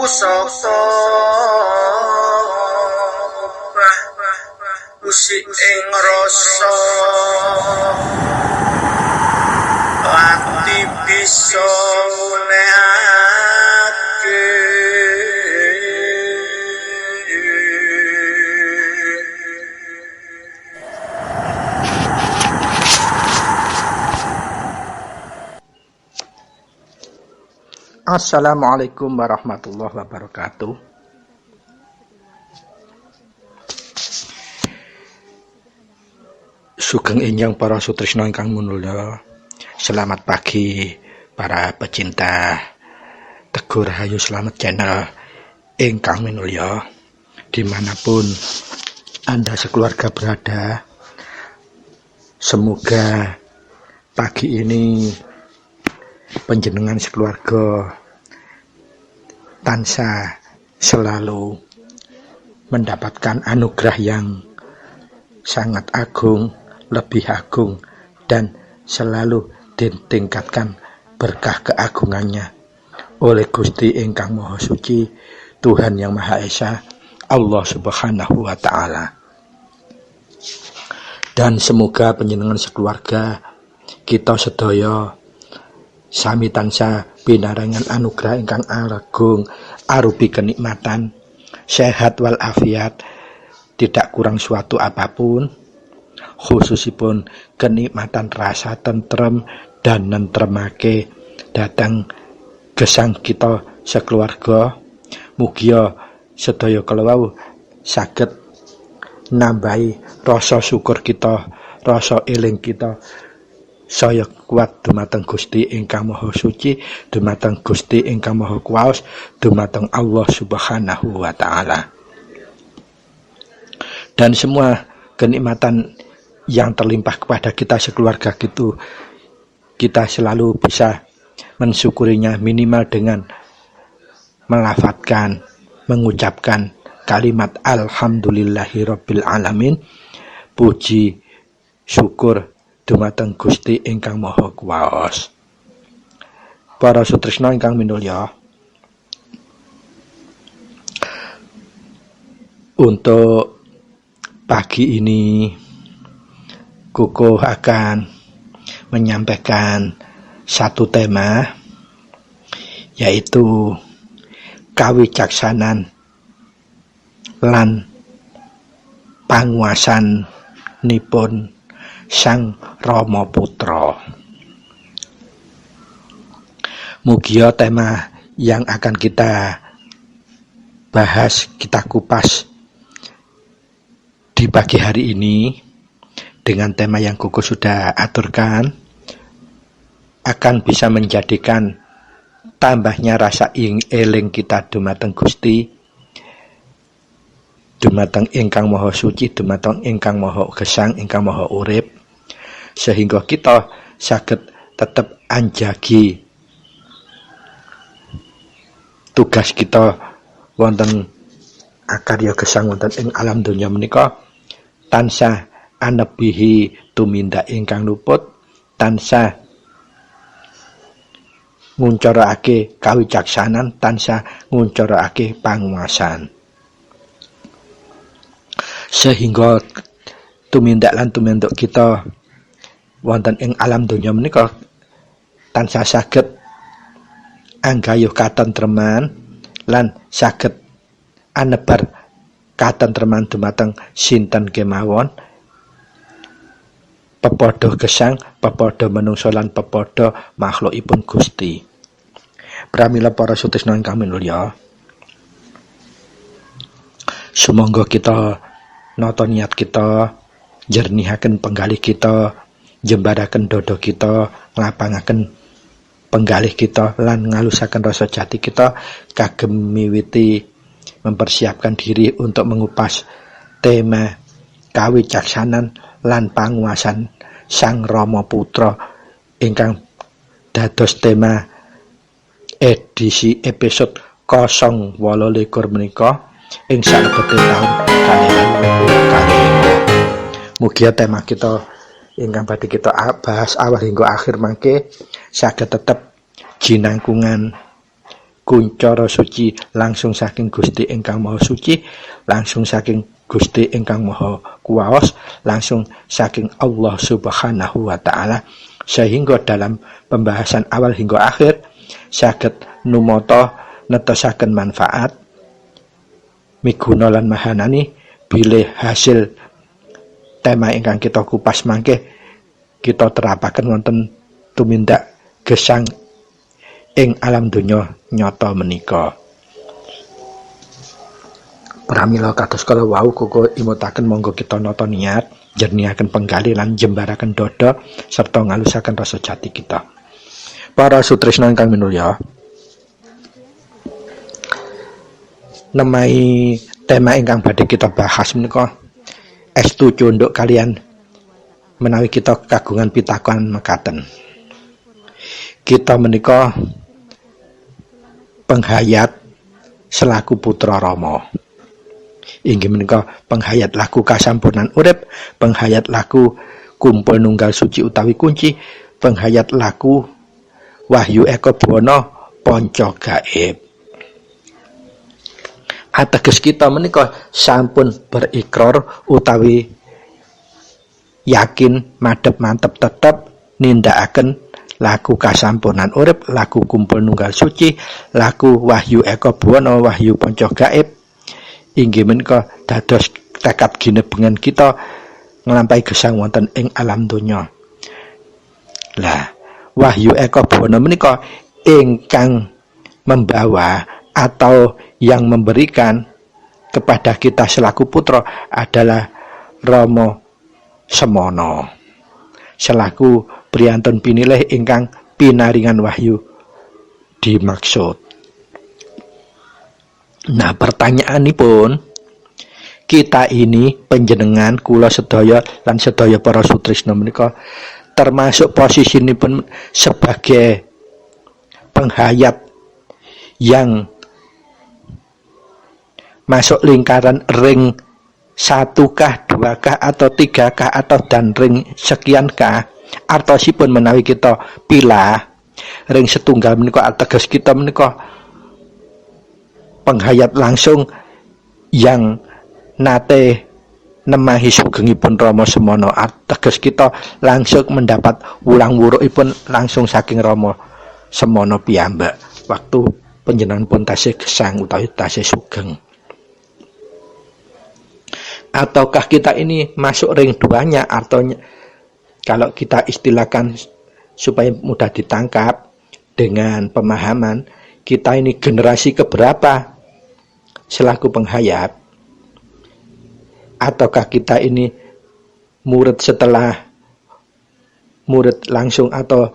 pusaka obah usik ing rasa ati bisa ngunehake Assalamualaikum warahmatullahi wabarakatuh. Sugeng enjang para sutresna ingkang minulya. Selamat pagi para pecinta Teguh Rahayu Slamet Channel ingkang minulya. Dimanapun Anda sekeluarga berada, semoga pagi ini panjenengan sekeluarga tansah selalu mendapatkan anugerah yang sangat agung, lebih agung, dan selalu ditingkatkan berkah keagungannya oleh Gusti ingkang Maha Suci, Tuhan yang Maha Esa, Allah Subhanahu wa Ta'ala. Dan semoga panjenengan sekeluarga kita sedaya sami tansah pinarengan anugerah ingkang agung arupi kenikmatan, sehat wal afiat, tidak kurang suatu apapun, khususipun kenikmatan rasa tentrem dan nentremake datang gesang kita sekeluarga. Mugia sedaya kalawau saged nambahi rasa syukur kita, rasa eling kita saya kuat dumateng Gusti ingkang Maha Suci, dumateng Gusti ingkang Maha Kuwaos, dumateng Allah Subhanahu wa Ta'ala. Dan semua kenikmatan yang terlimpah kepada kita sekeluarga itu, kita selalu bisa mensyukurinya minimal dengan melafadzkan, mengucapkan kalimat Alhamdulillahirabbil alamin, puji syukur dumateng Gusti ingkang Maha Kuwaos. Para sutresna ingkang minulya, untuk pagi ini Kukuh akan menyampaikan satu tema, yaitu kawicaksanan lan panguwasan nipun Sang Rama Putra. Mugia tema yang akan kita bahas, kita kupas di pagi hari ini dengan tema yang Kuku sudah aturkan, akan bisa menjadikan tambahnya rasa eling kita dumateng Gusti, dumateng ingkang Maha Suci, dumateng ingkang Maha Gesang, ingkang Maha Urip, sehingga kita saged tetap anjagi tugas kita wonten akarya gesang wonten ing alam donya menika tansah anebihi tumindak ingkang luput, tansah nguncarake kawicaksanan, tansah nguncarake panguwasan, sehingga tumindak lan tuminduk kita wonten ing alam donya menika tansah saged anggayuh katentreman lan saged anebar katentreman dumateng sinten kemawon, pepadha gesang, pepadha manungsa lan pepadha makhlukipun Gusti. Pramila para sutresna ingkang minulya, sumangga kita nata niat kita, jernihaken penggalih kita, jembaraken dada kita, nglapangaken penggalih kita lan ngalusaken rasa jati kita kagem miwiti mempersiapkan diri untuk mengupas tema kawicaksanan lan panguwasan Sang Rama Putra ingkang dados tema edisi episode 028 menika ing salebete taun 2025. Mugia tema kita ingkang badhe kita bahas awal hingga akhir mangke saged tetep jinangkungan kuncara suci langsung saking Gusti ingkang Maha Suci, langsung saking Gusti ingkang Maha Kuwaos, langsung saking Allah Subhanahu wa taala, sehingga dalam pembahasan awal hingga akhir saged numata netosaken manfaat miguna lan mahanani bilih hasil tema ingkang kita kupas mangke kita terapaken wonten tumindak gesang ing alam donya nyata menika. Pramila kados kala wau koko imutaken monggo kita nata niat, jernihaken penggali lan jembaraken dada serta ngalusaken rasa jati kita. Para sutresna ingkang minulya, nemai tema ingkang badhe kita bahas menika estu cunduk kalian menawi kita kagungan pitakonan mekaten. Kita menika penghayat selaku putra Rama. Inggih menika penghayat laku kasampurnan urip, penghayat laku kumpul nunggal suci utawi kunci, penghayat laku wahyu eka buwana panca gaib. Ateges kita menika sampun berikrar utawi yakin madhep mantep tetep nindakaken laku kasampurnan urip, laku kumpul nunggal suci, laku wahyu eka buwana, wahyu panca gaib. Inggih menika dados tekad ginebengan kita nglampahi gesang wonten ing alam donya. Lah, wahyu eka buwana menika ingkang membawa atau yang memberikan kepada kita selaku putra adalah Rama Semana selaku priyantun pinilih ingkang pinaringan wahyu dimaksud. Nah, pertanyaanipun, kita ini panjenengan kula sedaya lan sedaya para sutresna menika termasuk posisinipun sebagai penghayat yang masuk lingkaran ring 1kah, 2kah, atau 3kah, atau dan ring sekiankah, artosipun menawi kita pilah ring setunggal menika ateges kita menika penghayat langsung yang nate nemahi sugengipun Rama Semana, ateges kita langsung mendapat wulang-wurukipun langsung saking Rama Semana piyambak waktu panjenengan pun tasih gesang utawi tasih sugeng. Ataukah kita ini masuk ring 2-nya, artinya kalau kita istilahkan supaya mudah ditangkap dengan pemahaman, kita ini generasi keberapa selaku penghayat? Ataukah kita ini murid setelah murid langsung atau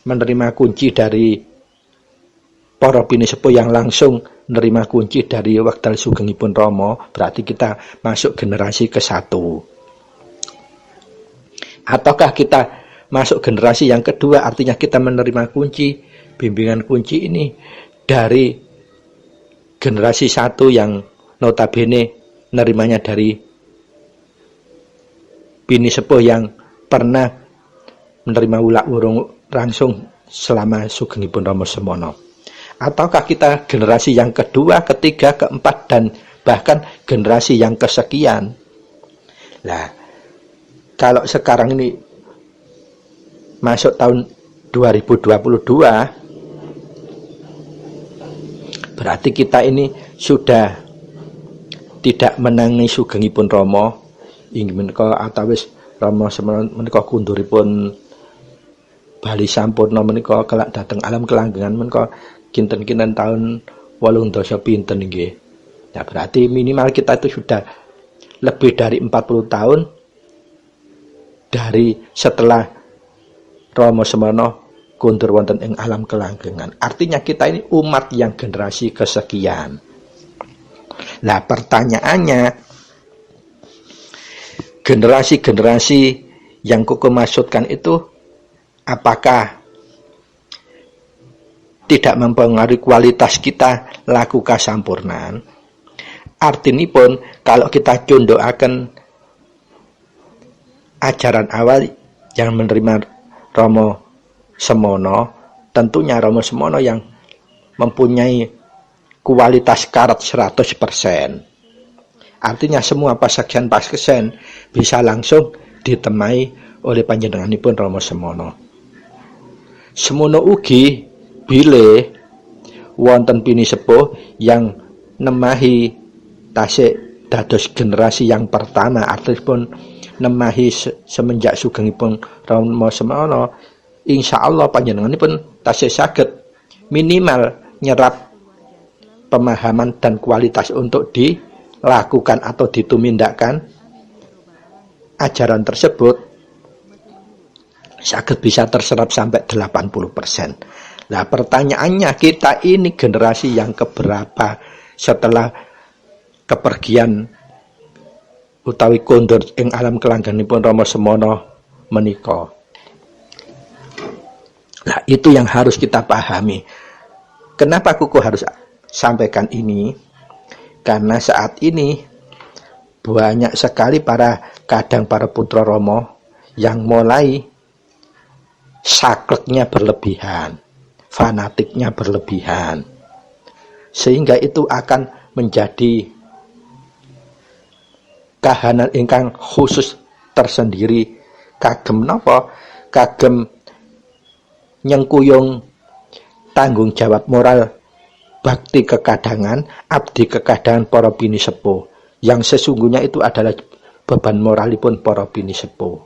menerima kunci dari para pinisepuh yang langsung menerima kunci dari wekdal sugengipun Rama, berarti kita masuk generasi ke-1. Ataukah kita masuk generasi yang kedua, artinya kita menerima kunci, bimbingan kunci ini dari generasi 1 yang notabene nerimanya dari pinisepuh yang pernah menerima wulak-wurung langsung selama sugengipun Rama Semana. Ataukah kita generasi yang kedua, ketiga, keempat, dan bahkan generasi yang kesekian? Nah, kalau sekarang ini masuk tahun 2022, berarti kita ini sudah tidak menangi sugengipun Rama, inggih menika atawis Rama Semana menika kunduripun bali sampurna menika kelak dhateng alam kelanggengan menika kinten-kinten tahun 8 pinten nggih. Nah, berarti minimal kita itu sudah lebih dari 40 tahun dari setelah Rama Semana kundur wonten ing alam kelanggengan. Artinya kita ini umat yang generasi kesekian. Nah, pertanyaannya, generasi-generasi yang kuku maksudkan itu apakah tidak mempengaruhi kualitas kita laku kasampurnan? Artinipun kalau kita condokaken ajaran awal yang menerima Rama Semana, tentunya Rama Semana yang mempunyai kualitas karat 100%. Artinya semua pasien bisa langsung ditemai oleh panjenenganipun Rama Semana. Semono ugi bilih wonten pini sepuh yang nemahi tasik dados generasi yang pertama, artipun nemahi semenjak sugengipun Rama Semana, insyaallah panjenenganipun tasik saged minimal nyerap pemahaman dan kualitas untuk dilakukan atau ditumindakkan ajaran tersebut saged bisa terserap sampai 80%. Nah, pertanyaannya, kita ini generasi yang keberapa setelah kepergian utawi kondur ing alam kelanggenipun Rama Semana menika? Nah, itu yang harus kita pahami. Kenapa Kuku harus sampaikan ini? Karena saat ini banyak sekali para putra Rama yang mulai sakleknya berlebihan, fanatiknya berlebihan, sehingga itu akan menjadi kahanan ingkang khusus tersendiri. Kagem napa? Kagem nyengkuyung tanggung jawab moral bakti kekadangan, abdi kekadangan para bini sepuh, yang sesungguhnya itu adalah beban moralipun para bini sepuh,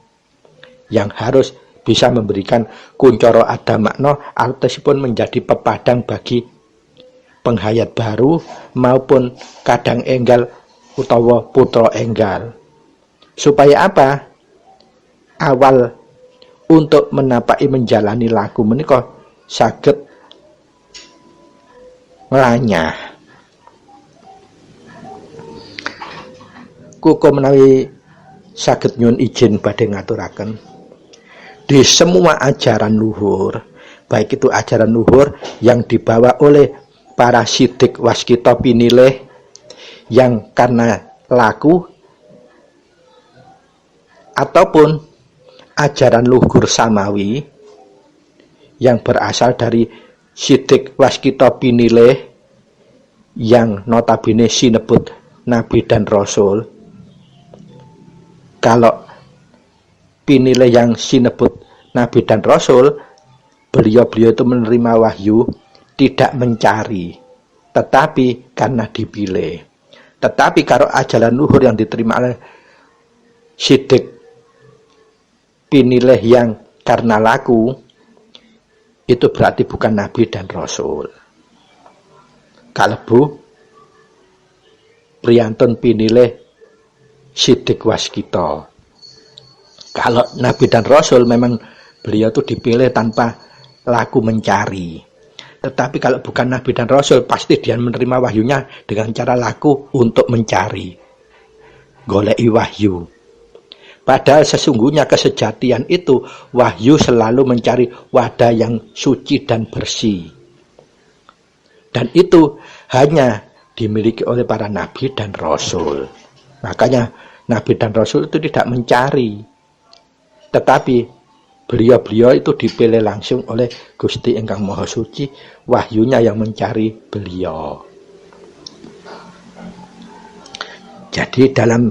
yang harus bisa memberikan kuncoro ada makna, artosipun menjadi pepadang bagi penghayat baru maupun kadang enggal utawa putra enggal. Supaya apa? Awal untuk menapaki menjalani laku menika saged nglanyah. Kuko menawi saged nyuwun izin badhe ngaturaken, di semua ajaran luhur, baik itu ajaran luhur yang dibawa oleh para sidik waskita pinilih yang karena laku, ataupun ajaran luhur samawi yang berasal dari sidik waskita pinilih yang notabene sinebut nabi dan rasul. Kalau pinilih yang sinebut nabi dan rasul, beliau-beliau itu menerima wahyu tidak mencari, tetapi karena dipilih. Tetapi kalau ajaran luhur yang diterima oleh sidik pinilih yang karena laku, itu berarti bukan nabi dan rasul. Kalebu priyantun pinilih sidik waskita. Kalau nabi dan rasul memang beliau itu dipilih tanpa laku mencari. Tetapi kalau bukan nabi dan rasul, pasti dia menerima wahyunya dengan cara laku untuk mencari, goleki wahyu. Padahal sesungguhnya kesejatian itu wahyu selalu mencari wadah yang suci dan bersih. Dan itu hanya dimiliki oleh para nabi dan rasul. Makanya nabi dan rasul itu tidak mencari, tetapi beliau-beliau itu dipilih langsung oleh Gusti Ingkang Maha Suci, wahyunya yang mencari beliau. Jadi dalam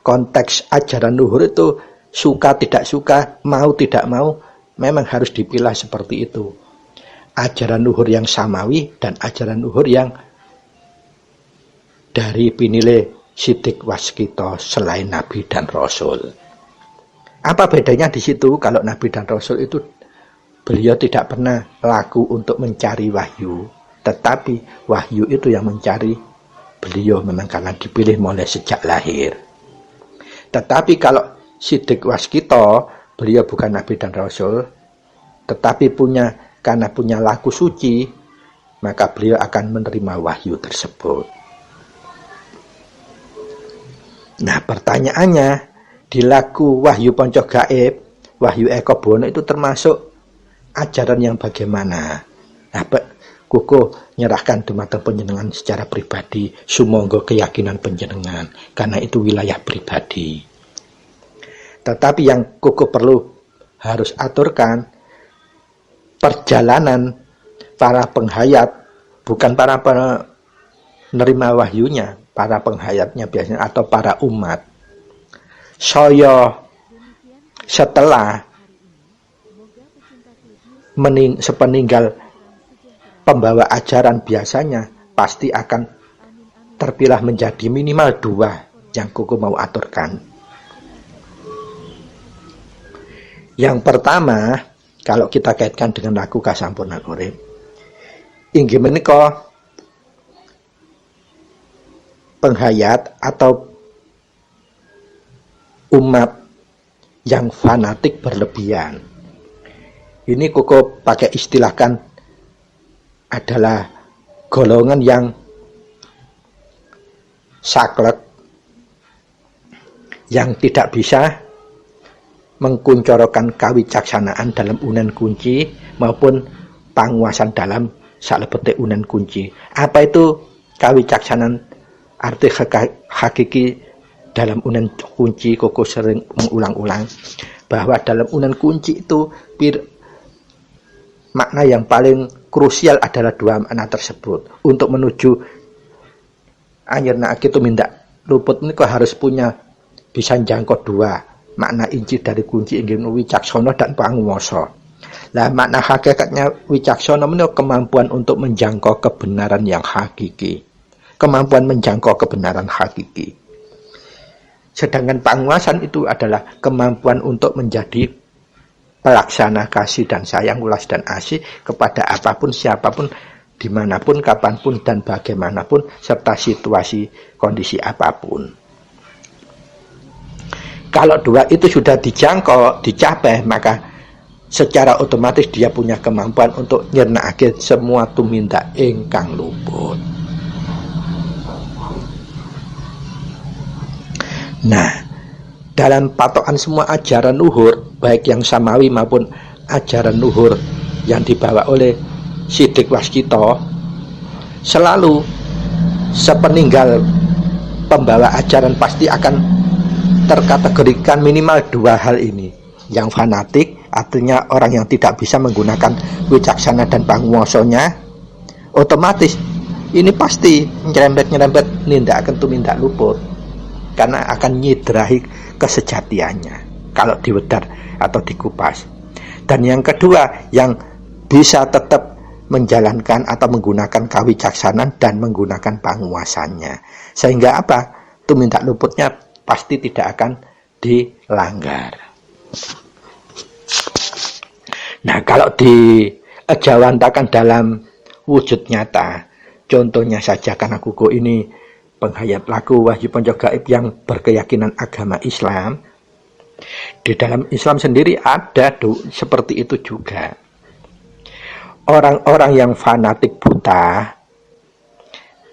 konteks ajaran luhur itu, suka tidak suka, mau tidak mau, memang harus dipilah seperti itu. Ajaran luhur yang samawi dan ajaran luhur yang dari pinilih sidik waskita selain nabi dan rasul. Apa bedanya di situ? Kalau nabi dan rasul itu beliau tidak pernah laku untuk mencari wahyu, tetapi wahyu itu yang mencari beliau, memang karena dipilih mulai sejak lahir. Tetapi kalau sidik waskita, beliau bukan nabi dan rasul, tetapi karena punya laku suci, maka beliau akan menerima wahyu tersebut. Nah, pertanyaannya, di laku wahyu ponco gaib, wahyu eko bono itu termasuk ajaran yang bagaimana? Nah, Kuku nyerahkan dumateng panjenengan secara pribadi, sumangga keyakinan panjenengan, karena itu wilayah pribadi. Tetapi yang Kuku perlu harus aturkan, perjalanan para penghayat bukan para penerima wahyunya, para penghayatnya biasanya, atau para umat. Saya setelah sepeninggal pembawa ajaran biasanya pasti akan terpilah menjadi minimal 2 yang kuku mau aturkan. Yang pertama, kalau kita kaitkan dengan laku kasampurnan urip, inggih menika penghayat atau umat yang fanatik berlebihan. Ini kuku pakai istilahkan adalah golongan yang saklek, yang tidak bisa mengkuncorokan kawicaksanaan dalam unen kunci maupun panguasan dalam salebete unen kunci. Apa itu kawicaksanaan? Arti hakiki dalam unen kunci koko sering mengulang-ulang bahwa dalam unen kunci itu makna yang paling krusial adalah 2 makna tersebut. Untuk menuju anyirna itu mindak luput ini kok harus punya bisa jangkau 2 makna inci dari kunci inggih wicaksana dan panguwasa. Lah makna hakikatnya wicaksana menika kemampuan untuk menjangkau kebenaran yang hakiki. Kemampuan menjangkau kebenaran hakiki. Sedangkan penguasaan itu adalah kemampuan untuk menjadi pelaksana kasih dan sayang, ulas dan asih kepada apapun, siapapun, dimanapun, kapanpun, dan bagaimanapun, serta situasi, kondisi apapun. Kalau 2 itu sudah dijangkau, dicapai, maka secara otomatis dia punya kemampuan untuk nyernakake semua tumindak ingkang luput. Nah, dalam patokan semua ajaran luhur, baik yang samawi maupun ajaran luhur yang dibawa oleh Siddiq Waskita, selalu sepeninggal pembawa ajaran pasti akan terkategorikan minimal 2 hal ini. Yang fanatik, artinya orang yang tidak bisa menggunakan wicaksana dan panguwasanya, otomatis ini pasti nyerempet nindakaken tumindak luput, karena akan nyidrahi kesejatiannya kalau diwedar atau dikupas. Dan yang kedua, yang bisa tetap menjalankan atau menggunakan kawicaksanan dan menggunakan panguwasannya, sehingga apa? Tumindak luputnya pasti tidak akan dilanggar. Nah, kalau dijawantakan dalam wujud nyata, contohnya saja karena kuku ini penghayat laku wahyu ponco gaib yang berkeyakinan agama Islam. Di dalam Islam sendiri ada seperti itu juga. Orang-orang yang fanatik buta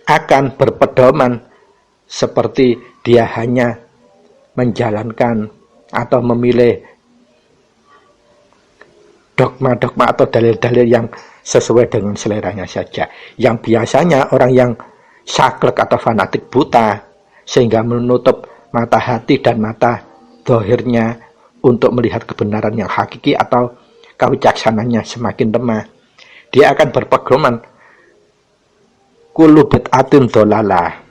akan berpedoman seperti dia hanya menjalankan atau memilih dogma-dogma atau dalil-dalil yang sesuai dengan seleranya saja. Yang biasanya orang yang saklek atau fanatik buta sehingga menutup mata hati dan mata dohirnya untuk melihat kebenaran yang hakiki atau kawicaksananya semakin lemah, dia akan berpedoman kullu bid'atin dhalalah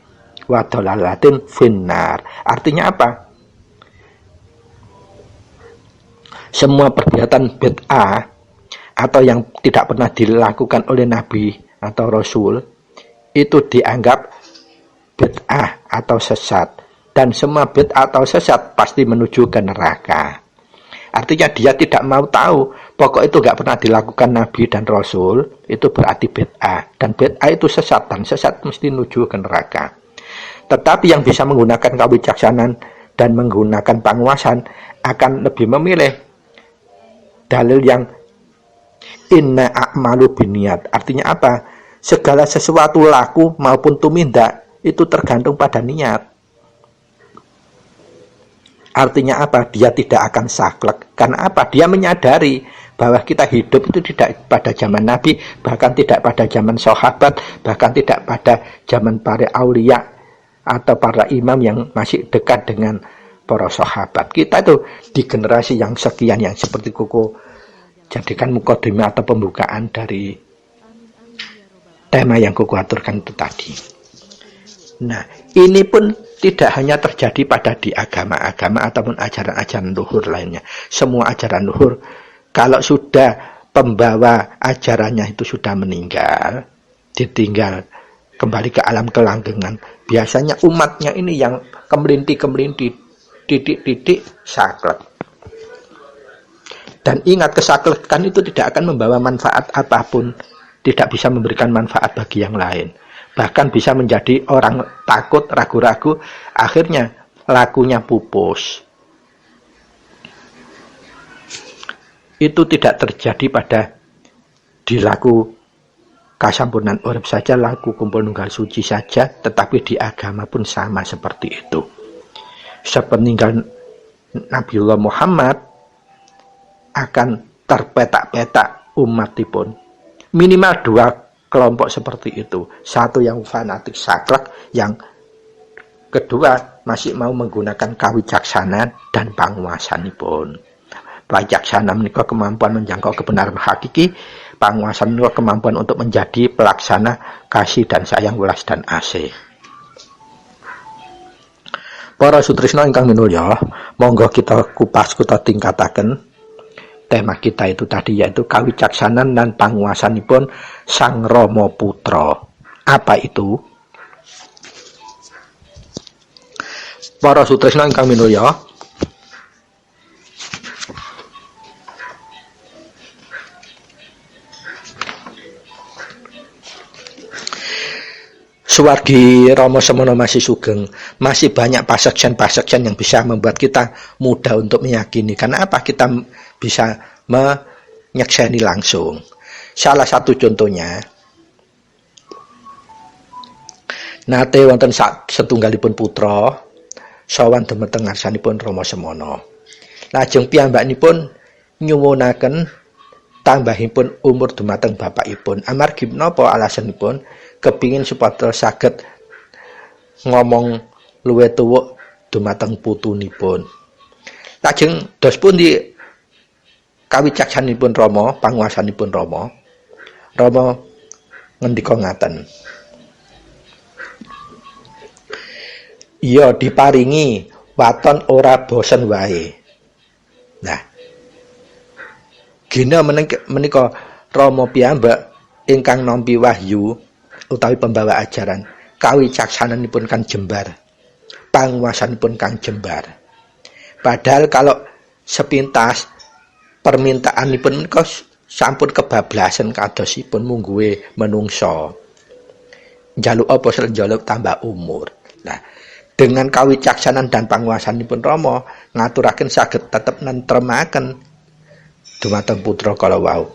wa dhalalatin finnar. Artinya apa? Semua perbuatan bid'ah atau yang tidak pernah dilakukan oleh Nabi atau Rasul itu dianggap bid'ah atau sesat, dan semua bid'ah atau sesat pasti menuju ke neraka. Artinya dia tidak mau tahu, pokok itu gak pernah dilakukan Nabi dan Rasul, itu berarti bid'ah, dan bid'ah itu sesat, dan sesat mesti menuju ke neraka. Tetapi yang bisa menggunakan kawicaksanan dan menggunakan penguasaan akan lebih memilih dalil yang inna a'malu biniat. Artinya apa? Segala sesuatu laku maupun tumindak itu tergantung pada niat. Artinya apa? Dia tidak akan saklek. Karena apa? Dia menyadari bahwa kita hidup itu tidak pada zaman Nabi, bahkan tidak pada zaman sahabat, bahkan tidak pada zaman para aulia atau para imam yang masih dekat dengan para sahabat. Kita itu di generasi yang sekian, yang seperti kuku jadikan mukadimah atau pembukaan dari tema yang kuaturkan itu tadi. Nah, ini pun tidak hanya terjadi pada di agama-agama ataupun ajaran-ajaran luhur lainnya. Semua ajaran luhur, kalau sudah pembawa ajarannya itu sudah meninggal, ditinggal kembali ke alam kelanggengan, biasanya umatnya ini yang kemelinti-kemelinti, titik-titik saklek. Dan ingat, kesaklekan itu tidak akan membawa manfaat apapun, tidak bisa memberikan manfaat bagi yang lain. Bahkan bisa menjadi orang takut, ragu-ragu, akhirnya lakunya pupus. Itu tidak terjadi pada di laku kasampurnan urip saja, laku kumpul nunggal suci saja, tetapi di agama pun sama seperti itu. Sepeninggal Nabiullah Muhammad akan terpetak-petak umatipun. Minimal 2 kelompok seperti itu. Satu yang fanatik saklek, yang kedua masih mau menggunakan kawicaksanaan dan panguasanipun. Wicaksana menika kemampuan menjangkau kebenaran hakiki, panguasan menika kemampuan untuk menjadi pelaksana kasih dan sayang, welas dan asih. Para sutrisna ingkang minulya, monggo kita kupas, kita tingkataken tema kita itu tadi, yaitu kawicaksanan dan panguasanipun Sang Rama Putra. Apa itu? Para sutrisna ingkang minulya, Suwargi Rama Semana masih sugeng, masih banyak paseksan-paseksan yang bisa membuat kita mudah untuk meyakini. Karena apa? Kita bisa menyakseni langsung. Salah satu contohnya, nate wonten setunggalipun putra sawan dhumateng ngarsanipun Rama Semana. Lajeng piyambakipun nyuwunaken tambahipun umur dhumateng bapakipun. Amargi menapa alasanipun? Kepingin supaya saged ngomong luwih tuwuk dhumateng putunipun. Lajeng dos pundi kawicaksanipun Rama, panguasanipun Rama. Rama ngendika ngaten. Iya diparingi waton ora bosen wae. Nah, gina menika Rama piyambak ingkang nampi wahyu utawi pembawa ajaran, kawicaksananipun kang jembar, panguasanipun kang jembar. Padahal kalau sepintas permintaanipun menika sampun kebablasan kadosipun mungguhe menungso. Njaluk apa sel njaluk tambah umur. Nah, dengan kawicaksanan dan panguasanipun Rama ngaturaken saged tetep nentremaken dhumateng putra kala wau.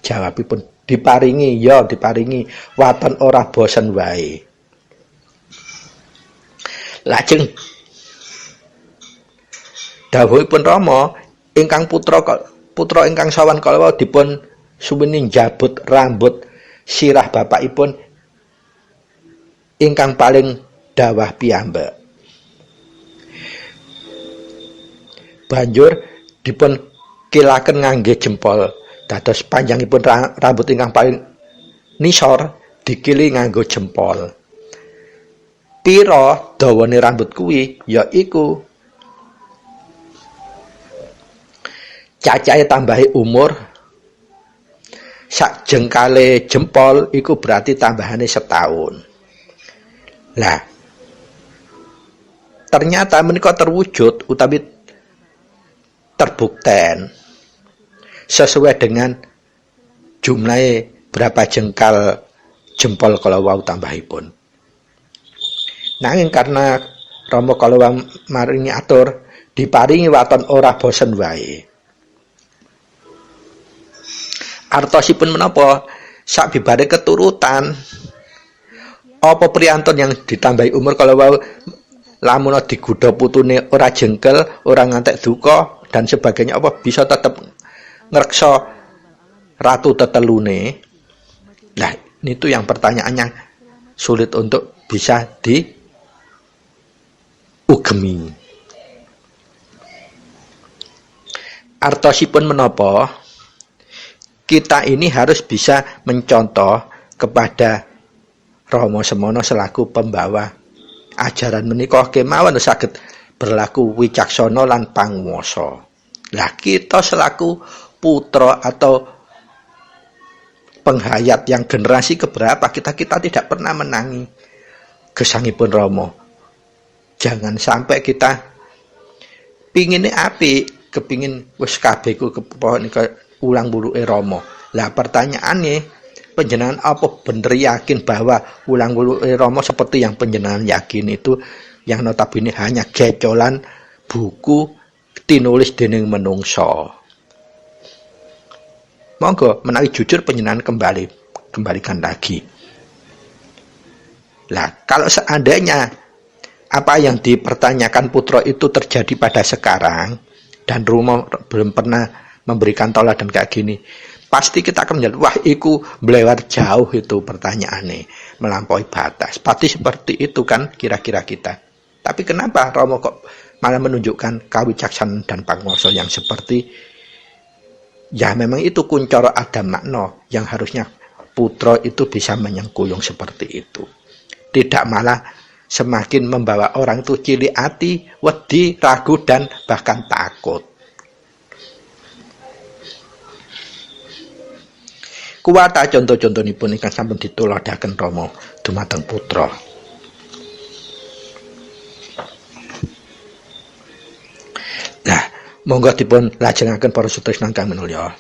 Jawabipun diparingi, ya diparingi waton ora bosen wae. Lajeng dawuhipun Rama, ingkang putra ingkang sawan kala wau dipun suwini njabut rambut sirah bapakipun ingkang paling dawah piyambak. Banjur dipun kilaken ngangge jempol. Dados panjangipun rambut ingkang paling nisor dikili nganggo jempol. Pira dawane rambut kuwi? Yaiku cacahe tambahi umur sak jengkale jempol, iku berarti tambahane setahun. Lah, ternyata menika terwujud utawi terbukten sesuai dengan jumlahe berapa jengkal jempol kala wau tambahipun. Nanging karena Rama kala wau maringi atur, diparingi waton ora bosen wae. Artosipun menapa? Sakbibare keturutan apa priyantun yang ditambahi umur kala wau lamun digudha putune ora jengkel, ora ngantek duka dan sebagainya, apa bisa tetap ngreksa ratu tetelune? Nah, itu yang pertanyaannya sulit untuk bisa diugemi. Artosipun menapa? Kita ini harus bisa mencontoh kepada Rama Semana selaku pembawa ajaran menika kemawon saged berlaku wicaksana lan panguwasa. Lah kita selaku putra atau penghayat yang generasi keberapa kita tidak pernah menangi gesangipun Rama. Jangan sampai kita pingine apik, kepingin wis kabeh ku ulang wuluke Rama. Lah pertanyaannya, panjenengan apa bener yakin bahwa ulang wuluke Rama seperti yang panjenengan yakin itu yang notabene hanya gecolan buku tinulis dening menungso? Monggo menawi jujur panjenengan kembalikan lagi. Lah kalau seandainya apa yang dipertanyakan putra itu terjadi pada sekarang dan Rama belum pernah memberikan teladan kayak gini, pasti kita akan menjawab, wah iku melewat jauh itu pertanyaannya, melampaui batas. Pasti seperti itu kan kira-kira kita. Tapi kenapa Rama kok malah menunjukkan kawicaksanaan dan panguwasa yang seperti, ya memang itu kuncoro ada makna yang harusnya putra itu bisa menyengkuyung seperti itu. Tidak malah semakin membawa orang itu cilik hati, wedi, ragu, dan bahkan takut. Kuwata contoh-contohipun ingkang sampun dituladaken Rama dumateng putra. Nah, monggo dipun lajengaken para sutresna ingkang minulya.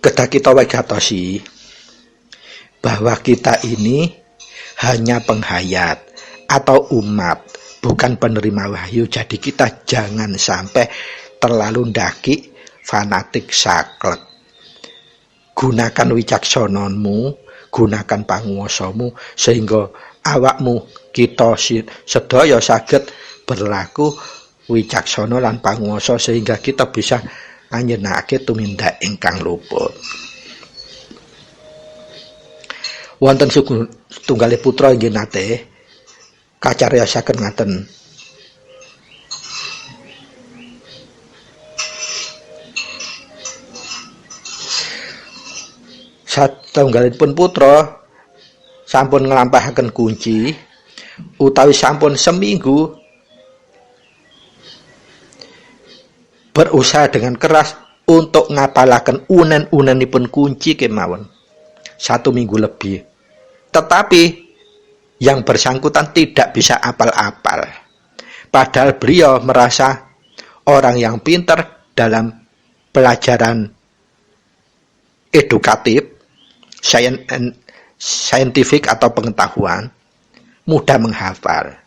Kedah kita wegatosi bahwa kita ini hanya penghayat atau umat, bukan penerima wahyu. Jadi kita jangan sampai terlalu ndaki, fanatik, saklek. Gunakan wicaksananmu, gunakan panguwasamu sehingga awakmu kita sedaya saged berlaku wicaksana lan panguwasa sehingga kita bisa anjenenake tumindak ingkang luput. Wonten tunggalih putra inggih nate kacariosaken ngaten. Satunggalipun putra sampun nglampahaken kunci utawi sampun seminggu berusaha dengan keras untuk ngapalaken unen-unenipun kunci kemawon 1 minggu lebih, tetapi yang bersangkutan tidak bisa apal-apal, padahal beliau merasa orang yang pintar dalam pelajaran edukatif, saintifik atau pengetahuan, mudah menghafal.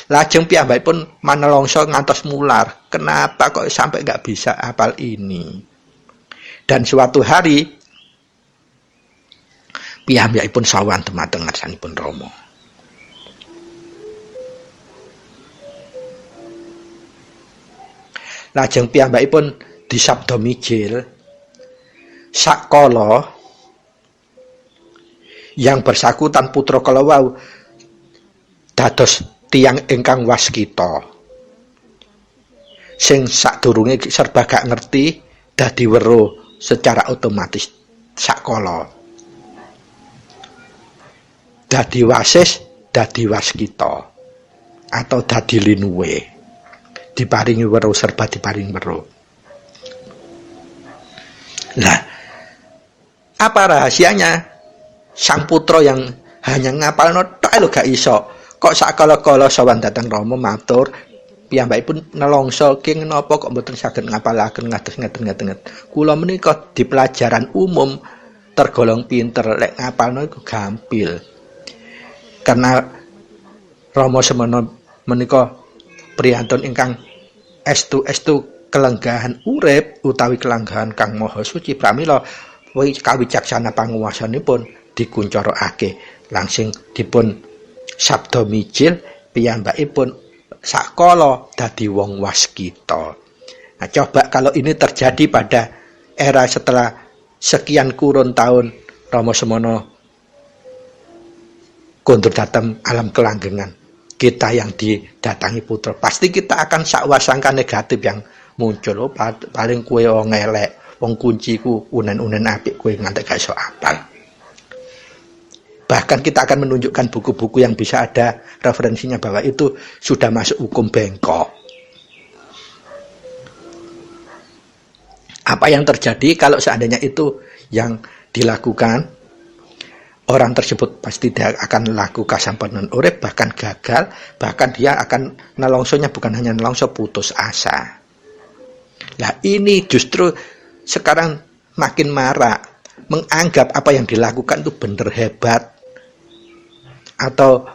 Lajeng piyambakipun manelongso ngantos mular. Kenapa kok sampai nggak bisa hafal ini? Dan suatu hari piyambakipun sowan dumateng ngarsanipun Rama. Lajeng piyambakipun disabda mijil sakala yang bersangkutan putra kala wau dados tiyang ingkang waskita sing sadurunge serba gak ngerti dadi weruh secara otomatis sakala dadi wasis dadi waskita atau dadi linuwe, diparingi weruh serba diparingi weruh. Lah apa rahasianya sang putra yang hanya ngapalno tok lho gak iso, kok sakala-kala sowan dhateng Rama matur piyambakipun nelongso king napa kok mboten saged ngapalaken ngados ngeten. Kula menika di pelajaran umum tergolong pinter, lek ngapalno iku gampil. Karena Rama Semana menika priyantun ingkang estu kelenggahan urip utawi kelenggahan Kang Maha Suci, pramila kawicaksana panguwasanipun dikuncarake langsung dipun sabda mijil piyambakipun sakala dadi wong waskita. Nah, coba kalau ini terjadi pada era setelah sekian kurun tahun Rama Semana kondur datang alam kelanggengan, kita yang didatangi putra, pasti kita akan sakwasangka negatif yang muncul paling kowe ngelek wong kunciku unen-unen apik kowe nganti gak iso apal. Bahkan kita akan menunjukkan buku-buku yang bisa ada referensinya bahwa itu sudah masuk hukum bengkok. Apa yang terjadi kalau seandainya itu yang dilakukan, orang tersebut pasti dia akan laku kasampunan urip, bahkan gagal, bahkan dia akan nelongsonya bukan hanya nelongso, putus asa. Nah ini justru sekarang makin marak, menganggap apa yang dilakukan itu bener hebat, atau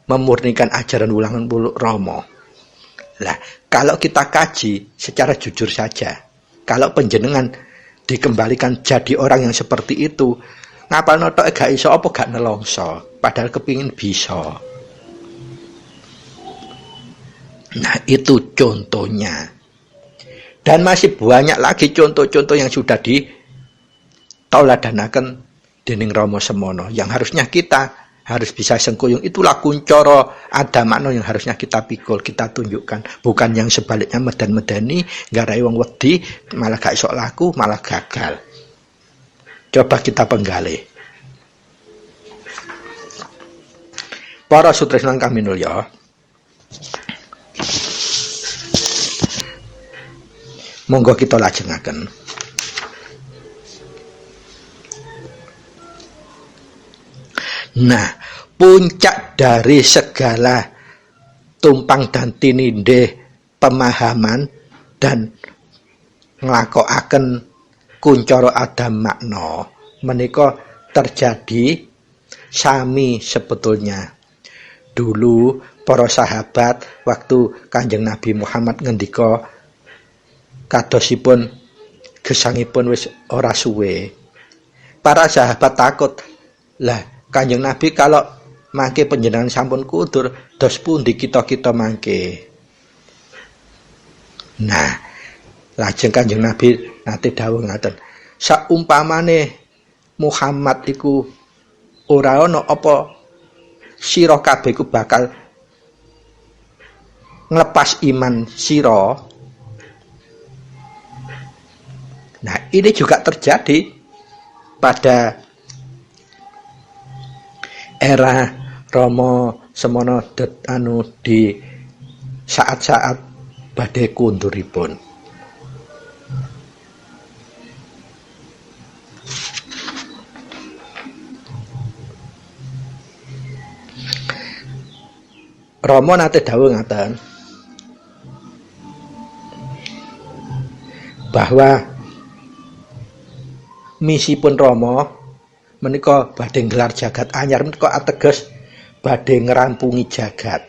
memurnikan ajaran ulangan Puluk Rama. Nah kalau kita kaji secara jujur saja, kalau panjenengan dikembalikan jadi orang yang seperti itu, ngapal notok gak iso apa gak nelongso, padahal kepingin bisa. Nah itu contohnya. Dan masih banyak lagi contoh-contoh yang sudah ditauladanaken dening Rama Semana, yang harusnya kita harus bisa sengkuyung. Itulah kuncoro adamakno yang harusnya kita pikul, kita tunjukkan, bukan yang sebaliknya medan-medani ngarai wong wedi malah gak iso laku, malah gagal. Coba kita penggali. Para sutresnan kami mulya, monggo kita lajengaken. Nah, puncak dari segala tumpang dan tinindih pemahaman dan nglakokaken kuncara adam makna menika terjadi sami sebetulnya. Dulu para sahabat waktu Kanjeng Nabi Muhammad ngendika kadosipun gesangipun wis ora suwe. Para sahabat takut, lah Kanjeng Nabi kalau mangke panjenengan sampun kudur, dos pundi kita mangke. Nah, lajeng Kanjeng Nabi nate dawuh ngaten, saumpamane Muhammad iku ora ana apa sira kabeh iku bakal nglepas iman sira. Nah, ini juga terjadi pada era Rama Semana di saat-saat badhe kunduripun. Rama nate dawuh ngaten bahwa misipun Rama menika badhe nggelar jagat anyar, menika ateges badhe ngerampungi jagat.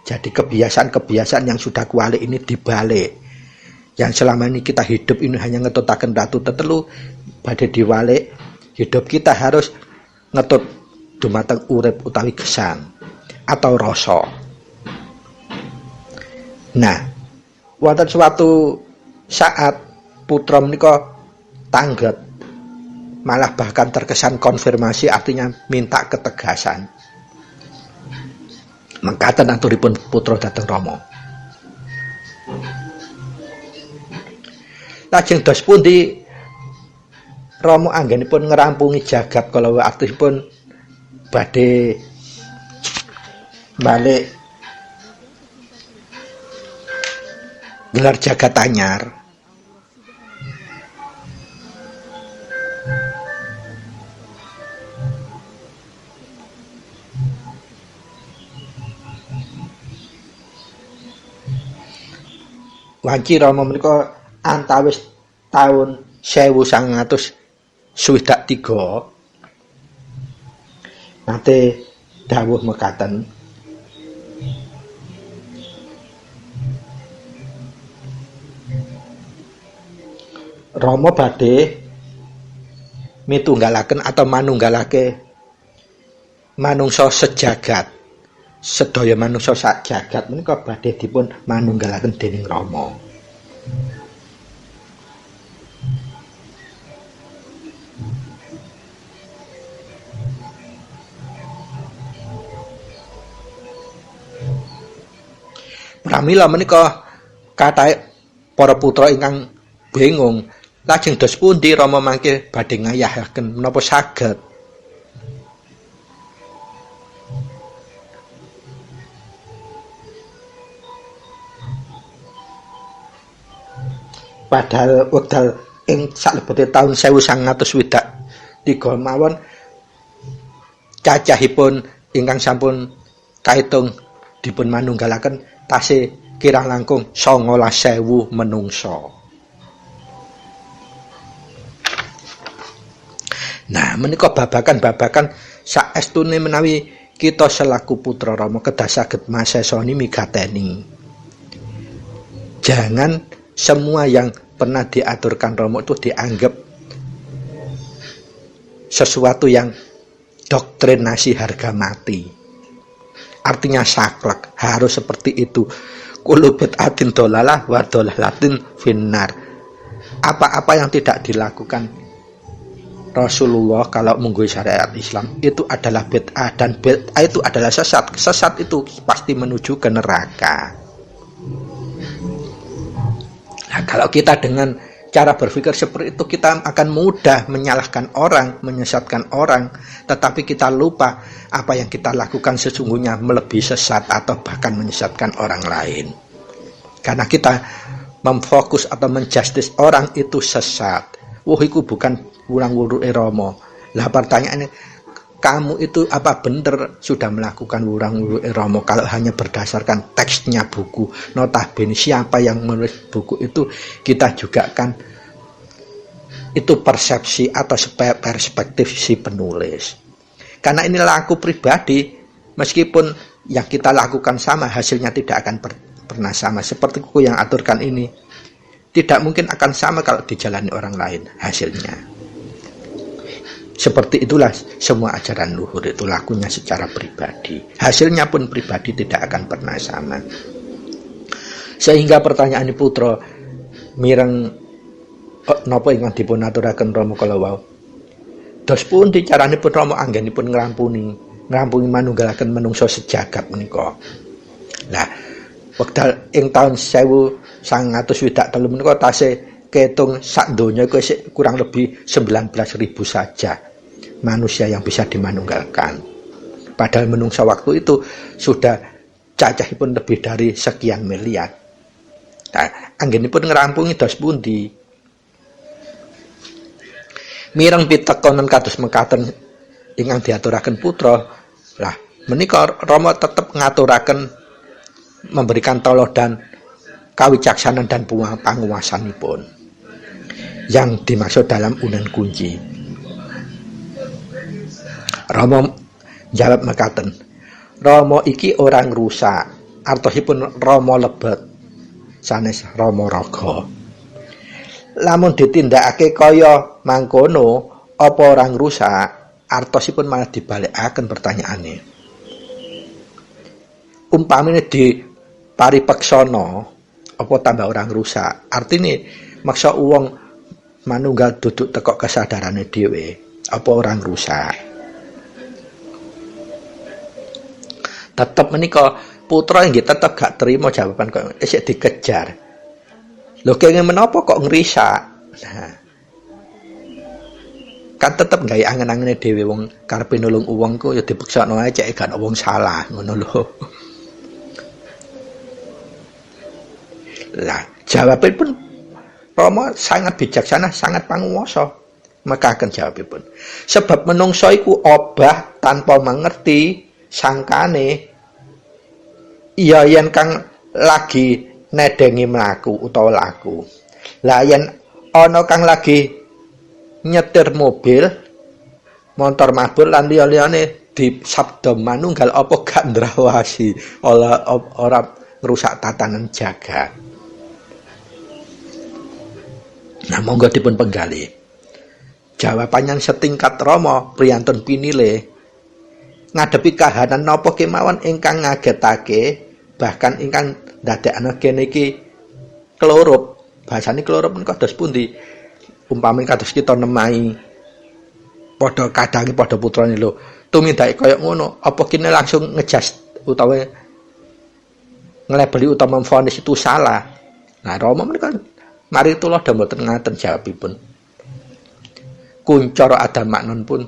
Jadi kebiasaan-kebiasaan yang sudah kualik ini dibalik. Yang selama ini kita hidup ini hanya ngetutaken ratu tetelu, badhe diwalik. Hidup kita harus ngetut dumateng urip utawi gesang atau rasa. Nah, wonten suatu saat putra menika tanglet, malah bahkan terkesan konfirmasi, artinya minta ketegasan. Mangkaten aturipun putra dhateng Rama. Lajeng dos pundi Rama anggenipun ngerampungi jagat kala artipun badhe balik gelar jagat anyar. Wanci Rama menika antawis taun 1963 nate dawuh mekaten, Rama badhe mitunggalaken atau manunggalake manungsa sejagat. Sedaya manungsa sak jagat menika badhe dipun manunggalaken dening Rama. Pramila menika kathah para putra ingkang bingung, lajeng dos pundi Rama mangke badhe ngayahaken menapa saged? Padahal wekdal ing salebete taun 1923 mawon cacahipun ingkang sampun kaitung dipun manunggalaken tasih kirang langkung 19.000 menungsa. Nah, menika babakan-babakan saestune menawi kita selaku putra Rama kedah saged masesoni migateni. Jangan semua yang pernah diaturkan Rama itu dianggap sesuatu yang doktrinasi harga mati. Artinya saklek, harus seperti itu. Kulubit atin dolalah wa dolalatin finnar. Apa-apa yang tidak dilakukan Rasulullah kalau menggui syariat Islam itu adalah bid'ah, dan bid'ah itu adalah sesat. Sesat itu pasti menuju ke neraka. Nah, kalau kita dengan cara berpikir seperti itu, kita akan mudah menyalahkan orang, menyesatkan orang, tetapi kita lupa apa yang kita lakukan sesungguhnya melebihi sesat atau bahkan menyesatkan orang lain. Karena kita memfokus atau menjustis orang itu sesat. Wah, itu bukan wurang-wuruke Rama. Lah pertanyaannya, kamu itu apa benar sudah melakukan wurang-wuruke Rama kalau hanya berdasarkan teksnya buku? Notabene siapa yang menulis buku itu kita juga kan itu persepsi atau perspektif si penulis. Karena ini laku pribadi, meskipun yang kita lakukan sama, hasilnya tidak akan pernah sama. Seperti buku yang aturkan ini, tidak mungkin akan sama kalau dijalani orang lain hasilnya. Seperti itulah semua ajaran luhur itu lakunya secara pribadi. Hasilnya pun pribadi tidak akan pernah sama. Sehingga pertanyaan putra mireng napa ingkang dipun aturaken Rama kala wau. Dos pundi caranipun Rama anggenipun ngrampungi manunggalaken menungso sejagat menika. Lah, wekdal ing taun 1923 menika tasih ketung sak donya iku kurang lebih 19.000 saja manusia yang bisa dimanunggalkan. Padahal menungsa waktu itu sudah cacahipun lebih dari sekian miliar. Nah, anggenipun ngrampungi dos pundi? Mireng pitekonen kados mekaten ingkang diaturaken putra. Lah, menika Rama tetep ngaturaken memberikan teladan kawicaksanan dan panguwasanipun yang dimaksud dalam unen kunci. Rama jawab mekaten, Rama iki orang rusak, artosipun Rama lebet sanes Rama raga. Lamun ditindakake kaya mangkono apa orang rusak, artosipun malah dibalikaken pertanyaane. Umpamine di paripeksana apa tambah orang rusak, artine maksa wong manunggal duduk teko kesadarane dhewe apa orang rusak. Tetep menika putra nggih tetep gak terima jawaban kok isih dikejar. Lho kenging menapa kok ngrisak? Nah, kan tetep gawe angen-angene dhewe wong karepe nulung wong ku ya dipeksakno ae cek gak wong salah ngono lho. Lah, jawabipun Rama sangat bijaksana, sangat panguwasa. Mekaken jawabipun. Sebab menungso iku obah tanpa mengerti sangkane iya yen kang lagi nedengi mlaku utawa laku. Lah yen ana kang lagi nyetir mobil, motor mabur lan liya-liyane di sabda manunggal apa gak ndrawasi ora ngrusak tatanan jagat. Nah, monggo dipun penggali. Jawabannya setingkat Rama priyantun pinile ngadepi kahanan napa kemawon ingkang ngagetake, bahkan ingkang ndadekake kene iki klerup. Bahasane klerup menika kados pundi? Umpami kados kita nemahi padha kadange padha putrane lho. Tumindake kaya ngono, apa kene langsung ngejas utawa nglebeli utawa memfonis itu salah. Nah, Rama menika Mari tulodo mboten ngaten jawabipun. Kuncara adamaknon pun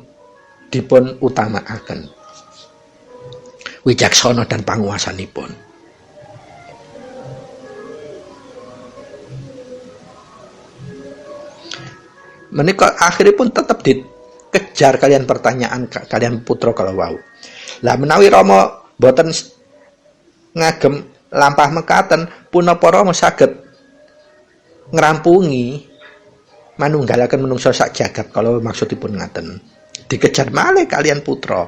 dipun utamakaken. Wicaksana dan panguwasanipun. Menika akhiripun tetep dikejar kalian pertanyaan kalian putra kalau wau. Lah menawi Rama boten ngagem lampah mekaten punapa Rama saged ngrampungi manunggalaken menungso sak jagat kalau maksudipun ngaten. Dikejar malih kalian putra.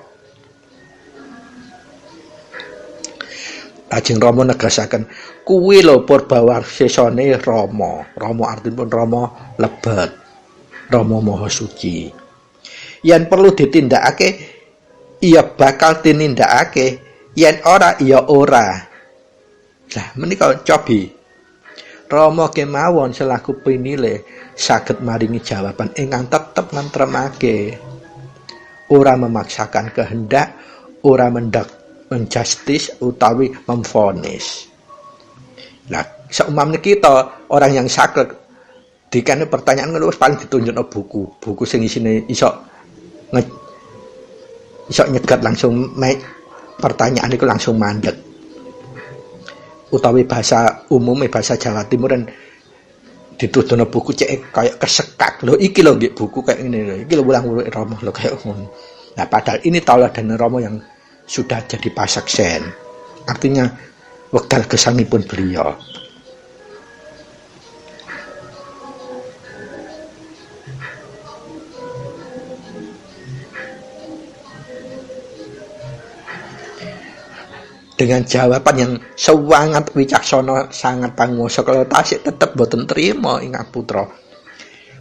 Lajeng Rama negasaken kuwi lho Purbawarsesane Rama. Rama artinipun Rama lebet. Rama Maha Suci. Yen perlu ditindakake iya bakal tinindakake, yen ora iya ora. Lah menika cobi Rama kemawon selaku pinilih saged maringi jawaban ingkang tetep nentremake. Ora memaksakan kehendak, ora menjustis utawi memvonis. Lah seumpamane kita orang yang saged dikane pertanyaan ngono wis paling ditunjukno buku sing isine iso nyegat langsung pertanyaan iku langsung mandek. Utawi bahasa umume bahasa Jawa Timur kan dituduhno buku cek kayak kesekak. Lho iki lho nggih buku kayak ngene lho. Iki lho ulang-ulang Rama lho kayak ngono. Nah padahal ini tauladan Rama yang sudah jadi pasaksen. Artinya wekdal gesangipun beliau. Dengan jawaban yang sangat wicaksana, sangat panguwasa, kalau tasik tetap boten terima ingkang putra.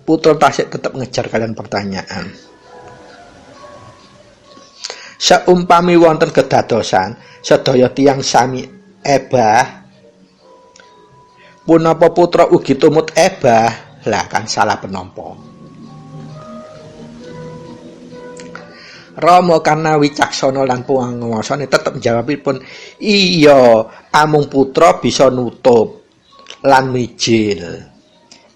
Putra tasik tetap ngejar kalian pertanyaan. Seumpami wonten kedadosan sedaya tiyang sami ebah, punapa putra ugi tumut ebah, lah kan salah penampa. Rama karena wicaksana lan panguwasane tetep jawabipun iya amung putra bisa nutup lan mijil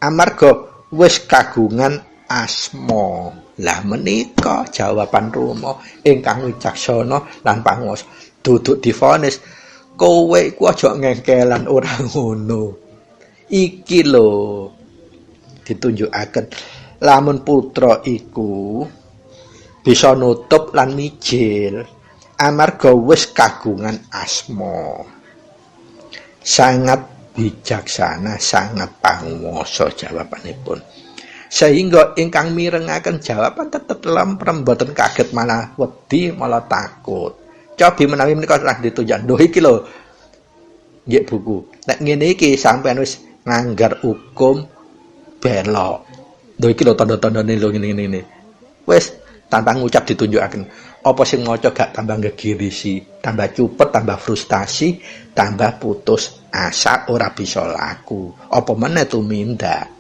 amarga wis kagungan asma. Lah menika jawaban Rama ingkang wicaksana lan panguwasa. Duduk divonis kowe iku aja ngengkelan ora ngono. Iki lho ditunjukaken lamun putra iku bisa nutup lan mijil amarga wis kagungan asma. Sangat bijaksana, sangat panguwasa jawabanipun. Sehingga ingkang mirengaken jawaban tetep lemprem boten kaget malah wedi malah takut. Cobi menawi menika telah ditunjuk. Lho iki lho nggih buku. Nek ngene iki sampean wis nganggar hukum belok. Lho iki lho tanda-tandane lho ngene-ngene. Wis tanpa ngucap ditunjukaken apa sing maca gak tambah gegirisi, tambah cupet, tambah frustasi, tambah putus asa ora bisa laku. Apa meneh tumindak.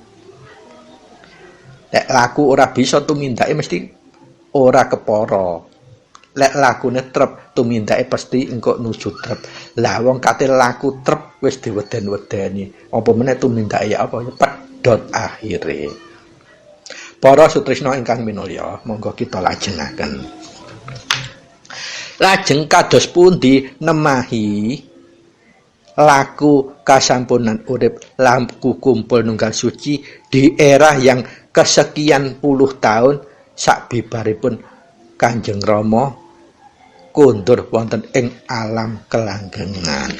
Lek laku ora bisa tumindake mesti ora kepara. Lek lakune trep tumindake pasti engko nuju trep. Lah wong kate laku trep wis diweden-wedeni. Apa meneh tumindake ya apa pedhot akhire. Para sutresna ingkang minulya, monggo kita lajengaken. Lajeng kados pundi nemahi laku kasampunan urip laku kumpul nunggal suci di era yang kesekian puluh tahun sakbibaripun Kanjeng Rama kundur wonten ing alam kelanggengan.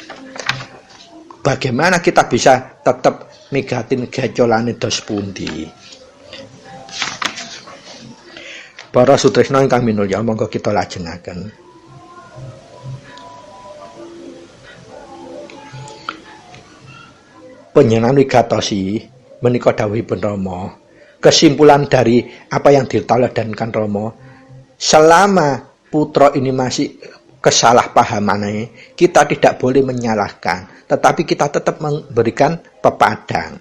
Bagaimana kita bisa tetap migatin gecolane dos pundi? Para sutresna ingkang minulya, monggo kita lajengaken. Panjenengan wigatosi menika dawuhipun Rama. Kesimpulan dari apa yang diteladankan Rama, selama putra ini masih kesalahpahamannya, kita tidak boleh menyalahkan, tetapi kita tetap memberikan pepadang.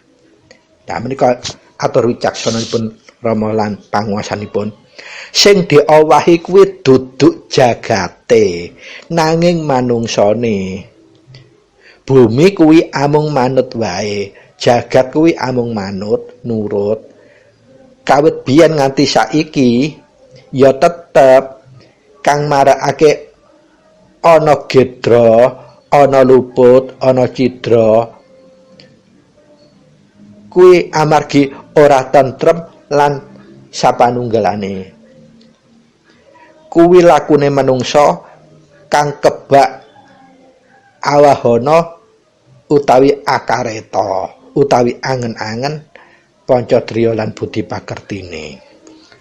Nah, menika atur wicaksananipun Rama lan panguwasanipun. Sing diowahi kuwi duduk jagate nanging manungsane. Bumi kuwi amung manut wae, jagat kuwi amung manut nurut. Kawit biyen nganti saiki ya tetep kang marakake ana gedra, ana luput, ana cidra kuwi amargi ora tentrem lan sapanunggalane. Kuwi lakune manungsa kang kebak awahana utawi akareta, utawi angen-angen Pancadriya lan budi pakertine.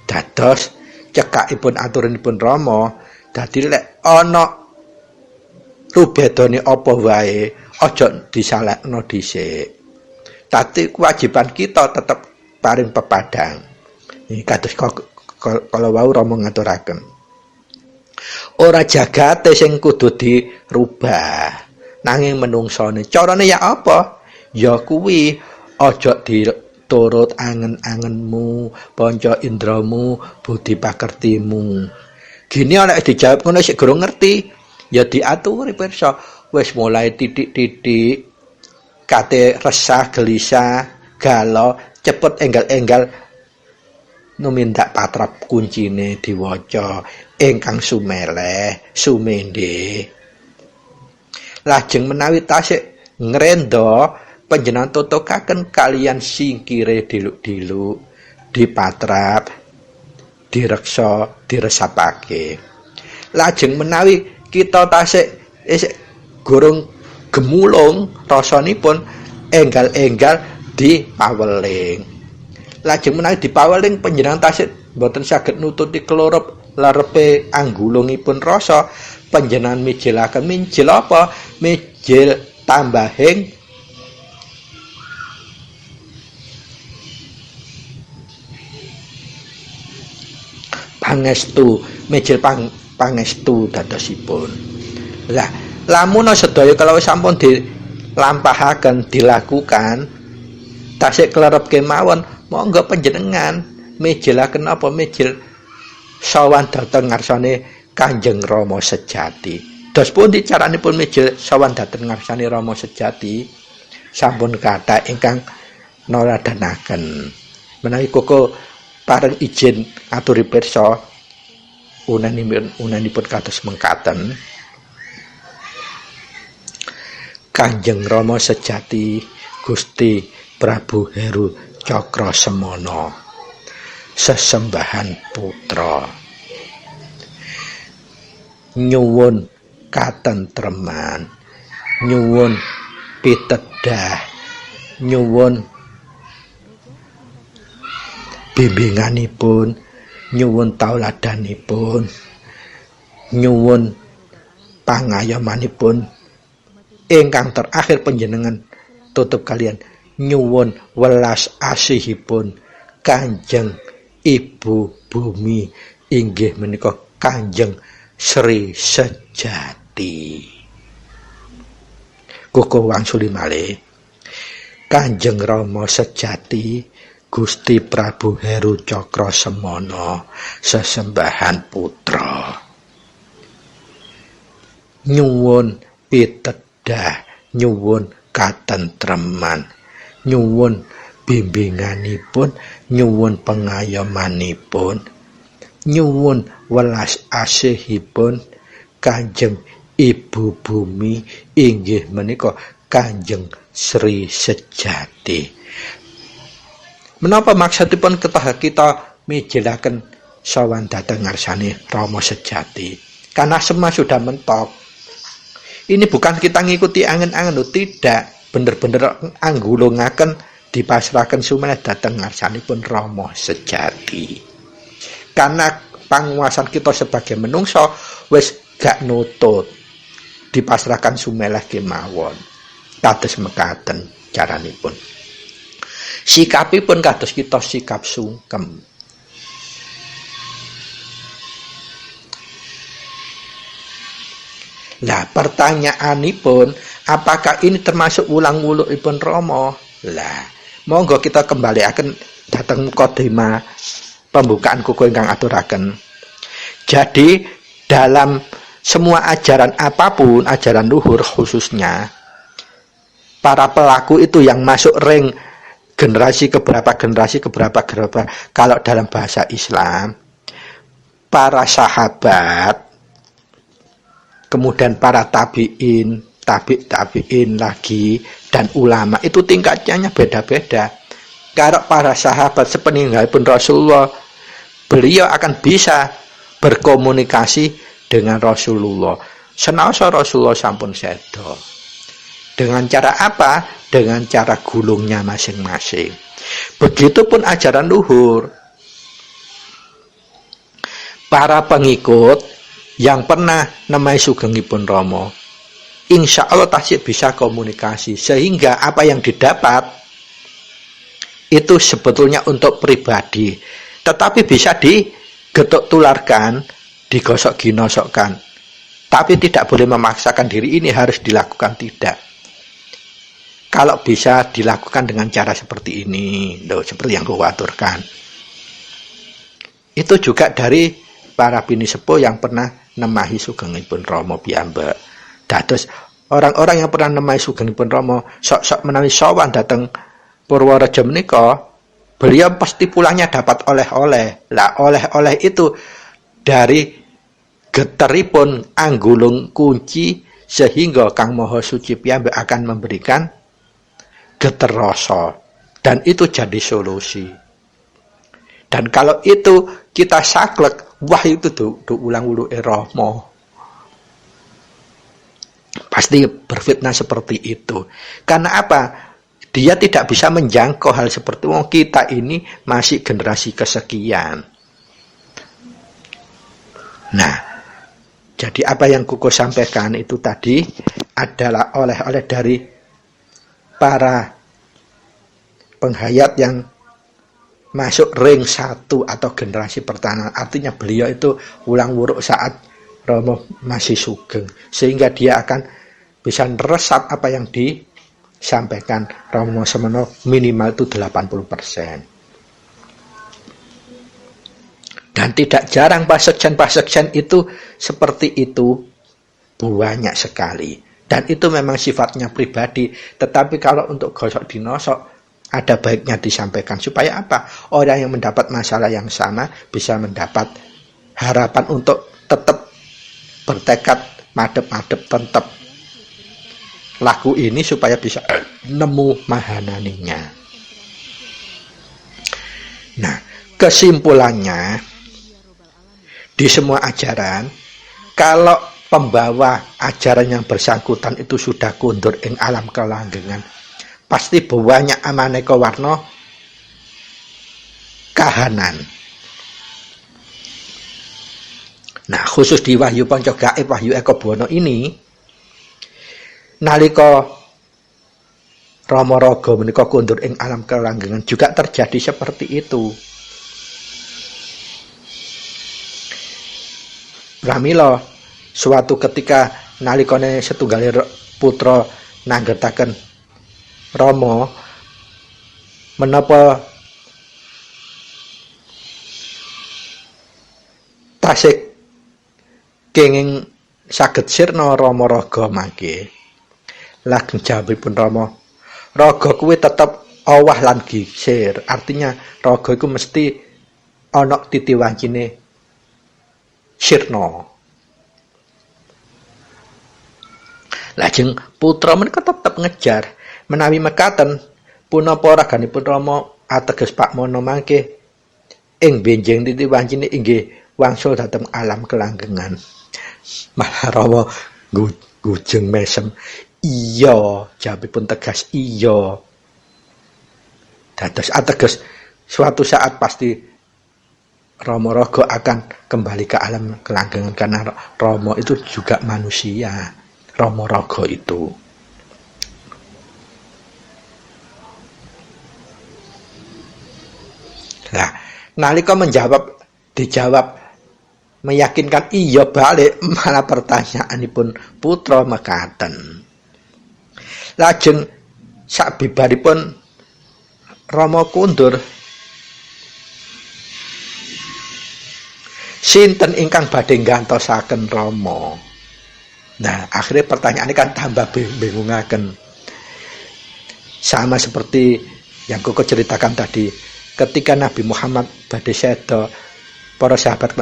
Dados cekakipun aturanipun Rama, dadi lek ana rubedane apa wae aja disalekno dhisik. Dadi kewajiban kita tetep paring pepadang. Iki kados kala wau Rama ngaturaken. Ora jagate sing kudu dirubah. Nanging menungsane carane ya apa? Ya kuwi aja diturut angen-angenmu, panca indramu, budi pakertimu. Gini nek dijawab ngono sik durung ngerti, ya diaturi pirsa. Wis mulai titik-titik kate resah, gelisah, galau, cepet enggal-enggal numindak patrap kuncine diwaca ingkang sumeleh, sumendhe. Lajeng menawi tasik ngrenda panjenengan totokaken kalian singkire diluk-diluk, dipatrap, direksa, diresapake. Lajeng menawi kita tasik gorong gemulung rasanipun enggal-enggal dipaweling. Lajeng menawi dipaweling panjenengan tasik boten saged nututi kelorop larepe anggulungipun rasa, panjenengan mijilaken minjil apa? Mijil tambahing pangestu, mijil pangestu dadosipun. Lah, lamun sedaya kalau sampun dilampahaken, dilakukan tasik klerep kemawon, monggo panjenengan mijilaken apa? Mijil sawan dhateng ngarsane Kanjeng Rama sejati. Dos pundi caranipun mijil sawan dhateng ngarsane Rama sejati? Sampun kathah ingkang noladanaken. Menawi koko pareng izin aturi pirsa unanipun kados mengkaten. Kanjeng Rama sejati Gusti Prabu Heru Cakrasemana sesembahan putra nyuwun katentreman, nyuwun pitedah, nyuwun bimbinganipun, nyuwun tauladanipun, nyuwun pangayomanipun, ingkang terakhir panjenengan tutup kalian nyuwun welas asihipun Kanjeng Ibu Bumi inggih menika Kanjeng Sri Sejati. Koko wangsuli malih Kanjeng Rama sejati Gusti Prabu Heru Cakrasemana sesembahan putra nyuwun pitedah, nyuwun katentreman, nyuwun bimbinganipun, nyuwun pengayomanipun, nyuwun welas asihipun Kanjeng Ibu Bumi inggih menika Kanjeng Sri Sejati. Menapa maksudipun kita mijilaken sawan dhateng ngarsane Rama sejati? Karena semua sudah mentok. Ini bukan kita ngikuti angen-angen, tidak, bener-bener anggulungaken dipasrahaken sumeneh dhateng ngarsanipun Rama sejati. Karena panguwasan kita sebagai menungso wis gak nutut, dipasrahkan sumeleh kemawon. Kados mekaten caranipun. Sikapipun kados kita sikap sungkem. Lah pertanyaanipun, apakah ini termasuk ulang-ulukipun Rama? Lah, monggo kita kembaliaken dhateng mukadimah pembukaan kuku ingkang aturaken. Jadi dalam semua ajaran apapun, ajaran luhur khususnya, para pelaku itu yang masuk ring generasi keberapa. Kalau dalam bahasa Islam, para sahabat, kemudian para tabi'in lagi, dan ulama itu tingkatnya beda-beda. Kalau para sahabat sepeninggalipun Rasulullah, beliau akan bisa berkomunikasi dengan Rasulullah. Senaosa Rasulullah sampun sedo. Dengan cara apa? Dengan cara gulungnya masing-masing. Begitupun ajaran luhur. Para pengikut yang pernah nemai sugengipun Rama, insya Allah tasik bisa komunikasi. Sehingga apa yang didapat itu sebetulnya untuk pribadi. Tetapi bisa digetuk tularkan, digosok ginosokkan. Tapi tidak boleh memaksakan diri ini harus dilakukan, tidak. Kalau bisa dilakukan dengan cara seperti ini, seperti yang kuaturkan. Itu juga dari para bini sepuh yang pernah nemahi sugengipun Rama piyambak. Dados orang-orang yang pernah nemahi sugengipun Rama sok-sok menawi sowan dateng Purworejo menika, beliau pasti pulangnya dapat oleh-oleh. Lah oleh-oleh itu dari geteripun anggulung kunci, sehingga Kang Maha Suci piyambak akan memberikan geter rasa, dan itu jadi solusi. Dan kalau itu kita saklek, wah itu tuh ulang ulu Rama. Pasti berfitnah seperti itu. Karena apa? Dia tidak bisa menjangkau hal seperti itu. Kita ini masih generasi kesekian. Nah, jadi apa yang Kuku sampaikan itu tadi adalah oleh-oleh dari para penghayat yang masuk ring 1 atau generasi pertama. Artinya beliau itu ulang wuruk saat Rama masih sugeng, sehingga dia akan bisa meresap apa yang disampaikan Rama semana minimal itu 80%. Dan tidak jarang pasekjen itu seperti itu, banyak sekali. Dan itu memang sifatnya pribadi. Tetapi kalau untuk gosok dinosok, ada baiknya disampaikan. Supaya apa? Orang yang mendapat masalah yang sama bisa mendapat harapan untuk tetap bertekad madep-madep tetap laku ini supaya bisa nemu mahananinya. Nah, kesimpulannya di semua ajaran, kalau pembawa ajaran yang bersangkutan itu sudah kundur ing alam kelanggengan, pasti banyak amaneka warna kahanan. Nah, khusus di Wahyu Panca Gaib, Wahyu Eko Buwana ini, nalika Rama Raga menika kundur ing alam kelanggengan juga terjadi seperti itu. Pramila suatu ketika nalikane setunggal putra nanggetaken Rama menapa tasik kenging saged sirna Rama Raga mangke. Lajeng jawabipun Rama, raga kuwi tetep owah lan gisir. Artinya raga iku mesti ana titiwancine sirna. Lajeng putra menika tetep ngejar. Menawi mekaten punapa raganipun Rama ateges Pak Mono mangke ing benjing titiwancine inggih wangsul dhateng alam kelanggengan. Malah Rama gujeng mesem. Iya, jawabipun tegas iya. Dados ateges suatu saat pasti Rama Raga akan kembali ke alam kelanggengan karena Rama itu juga manusia. Rama Raga itu. Nah, nalika dijawab meyakinkan iya balik, malah pertanyaanipun putra mekaten. Lajeng sabibaripun Rama kundur, sinten ingkang badhe nggantosaken Rama? Nah, akhirnya pertanyaan ini kan tambah bingungaken. Sama seperti yang Koko ceritakan tadi, ketika Nabi Muhammad badhe seda, para sahabat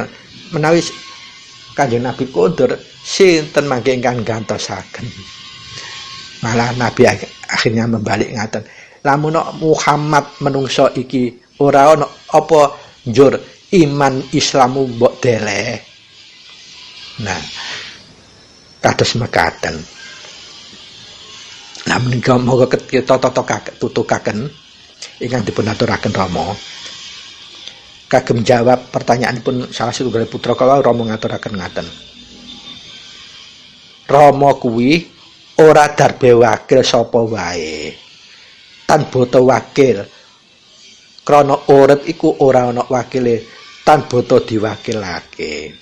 menawi Kanjeng Nabi kondur, sinten mangke ingkang gantosaken. Malah Nabi akhirnya membalik ngaten, lamun Muhammad menungso iki ora ana apa njur iman Islamu mbok deleh. Nah, kados mekaten. Lah menika moga kita tutukaken ingkang dipun aturaken Rama. Kagem jawab pertanyaanipun salah satunggal putra kala Rama ngaturaken ngaten. Rama kuwi ora darbe wakil sapa wae. Tan bata wakil. Krana urip iku ora ana wakile tan bata diwakilake.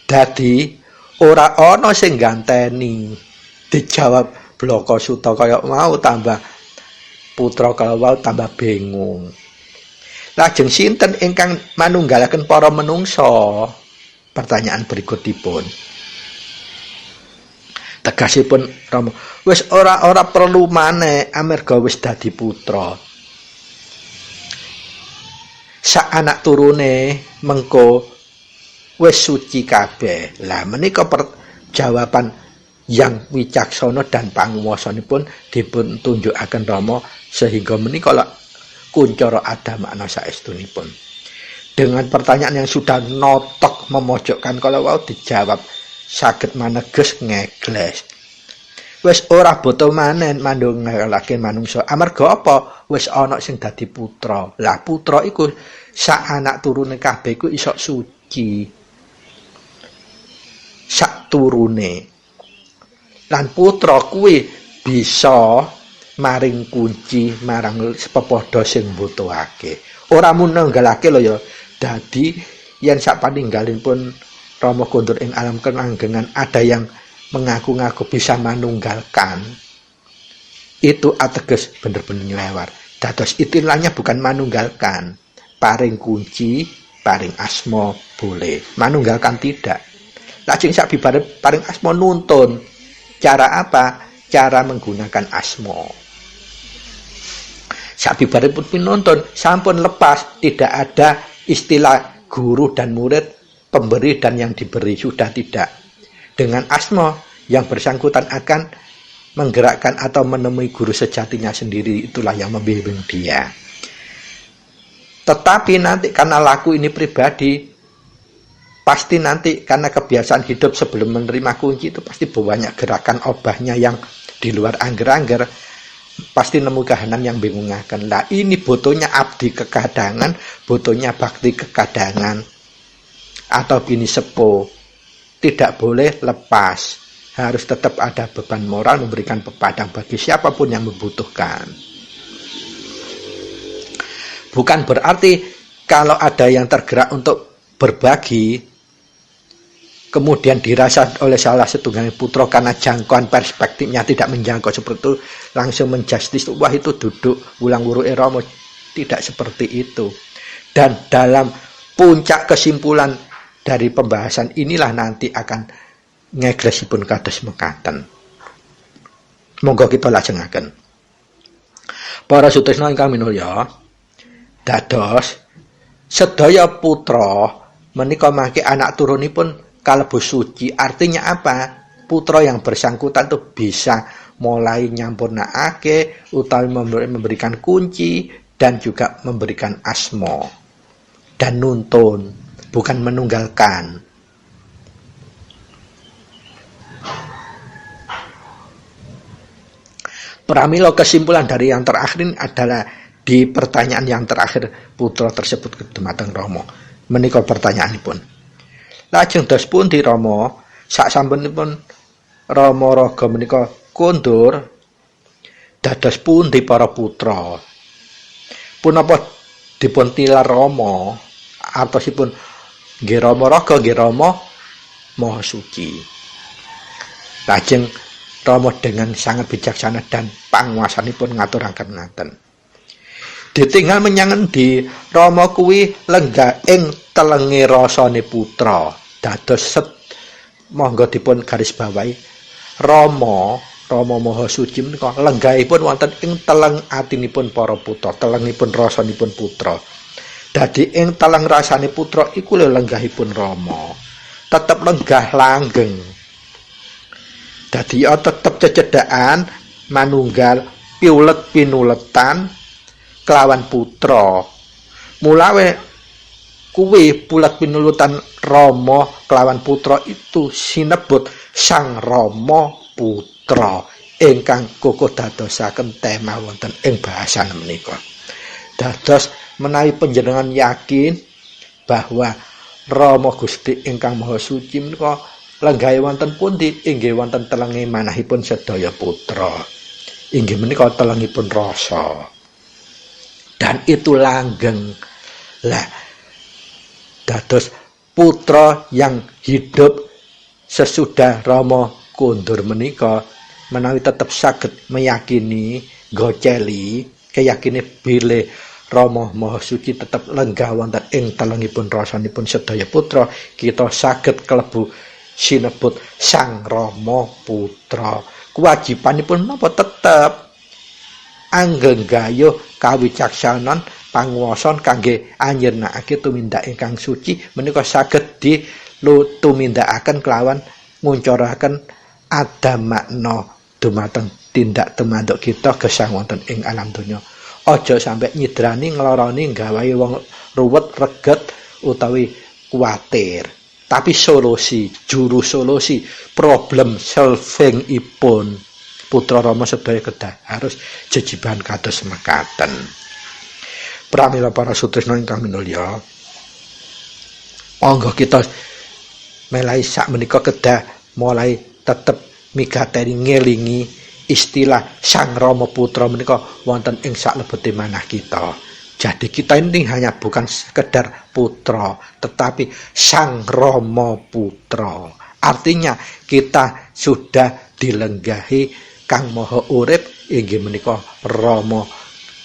Dadi ora ana sing ganteni. Dijawab bloko suta kaya mau tambah putra kala wau tambah bingung. Lajeng sinten ingkang manunggalaken para menungso? Pertanyaan berikutipun. Tegasipun Rama, wis ora perlu maneh amarga wis dadi putra. Sak anak turune mengko wis suci kabeh. Lah menika jawaban yang wicaksana dan panguwasanipun dipun tunjukaken Rama sehingga menika kuncara ada makna saestunipun. Dengan pertanyaan yang sudah notok memojokkan kalau wau dijawab saged maneges ngegles. Wis ora boto manen mandungelake manungsa. Amarga apa? Wis ana sing dadi putra. Lah putra iku sak anak turune kabeh iku iso suci. Sak turune. Lan putra kuwi bisa maring kunci marang pepodo sing mbutuhake. Ora mun nanggalake lho ya. Dadi yen sak paninggalipun Rama kondur ing alam kenanggengan ada yang mengaku-ngaku bisa manunggalkan. Itu ateges bener-bener nyelewar. Dados istilahnya bukan manunggalkan. Paring kunci, paring asma boleh. Manunggalkan tidak. Lajeng sak bibare paring asma nuntun. Cara apa? Cara menggunakan asma. Sabibare pun pinuntun sampun lepas, tidak ada istilah guru dan murid, pemberi dan yang diberi, sudah tidak. Dengan asma yang bersangkutan akan menggerakkan atau menemui guru sejatinya sendiri, itulah yang membimbing dia. Tetapi nanti karena laku ini pribadi, pasti nanti karena kebiasaan hidup sebelum menerima kunci itu pasti banyak gerakan obahnya yang di luar angger-angger, pasti nemu kahanan yang bingungaken. Lah ini butuhnya abdi kekadangan, butuhnya bakti kekadangan atau bini sepo. Tidak boleh lepas, harus tetap ada beban moral memberikan pepadang bagi siapapun yang membutuhkan. Bukan berarti kalau ada yang tergerak untuk berbagi kemudian dirasa oleh salah setunggal putra karena jangkauan perspektifnya tidak menjangkau seperti itu, langsung menjustis, wah itu duduk ulang wuru Rama. Tidak seperti itu. Dan dalam puncak kesimpulan dari pembahasan inilah nanti akan ngeglesipun kados mekaten. Monggo kita lajengaken. Para sutresna ingkang minulya, dados sedaya putra menika mangke anak turunipun kalebu suci. Artinya apa? Putra yang bersangkutan itu bisa mulai nyampurnakake utawi memberikan kunci dan juga memberikan asma dan nuntun, bukan menunggalkan. Pramila kesimpulan dari yang terakhir ini adalah di pertanyaan yang terakhir putra tersebut kedumateng Rama. Menika pertanyaanipun. Lajeng dos pundi Rama saksampunipun Rama raga menika kondur dados pundi para putra? Punapa dipun tilar Rama artosipun nggih Rama raga nggih Rama maha suci. Lajeng Rama dengan sangat bijaksana dan panguwasanipun ngaturaken ngaten. Ditinggal menyang endi Rama kuwi lenggah ing telenge rasane putra. Dados monggo dipun garis bawahi Rama Rama Maha Suci menika lenggahipun wonten ing teleng atinipun para putra, telengipun rasanipun putra. Dadi ing teleng rasane putra iku lho lenggahipun Rama. Tetep lenggah langgeng. Dadi ya tetep cecedhakan manunggal piulet pinuletan kelawan putra. Mulawe kuwi pulet pinuletan Rama kelawan putra itu sinebut Sang Rama Putra ingkang kukuh dadosaken tema wonten ing bahasan menika. Dados menawi panjenengan yakin bahwa Rama Gusti ingkang Maha Suci menika lenggahe wonten pundi? Inggih wonten telenge manahipun sedaya putra. Inggih menika telengipun rasa. Dan itu langgeng. Lah dados putra yang hidup sesudah Rama kondur menika menawi tetap saged meyakini goceli keyakine bilih Rama Maha Suci tetap lenggah wonten ing telengipun rasanipun sedaya putra, kita saged klebu sinebut Sang Rama Putra. Kewajibanipun napa tetep anggenggayuh kawicaksanan panguwasan kangge anjernakake tumindak ingkang suci menika saged ditumindakaken kelawan nguncuraken ada makna dumateng tindak tumanduk kita gesang wonten ing alam donya. Aja sampai nyidrani ngloroni nggawahi wong ruwet reget utawi kuwatir. Tapi solusi, juru solusi problem solving ipun putra Rama sedaya kedah harus jejiban kados mekaten. Pramila para sutresna ingkang minulya, monggo kita melai sak menika kedah mulai tetep migateni ngelingi istilah Sang Rama Putra menika wonten ing saklebete manah kita. Jadi kita ini hanya bukan sekedar putra, tetapi Sang Rama Putra. Artinya kita sudah dilenggahi Kang Maha Urip inggih menika Rama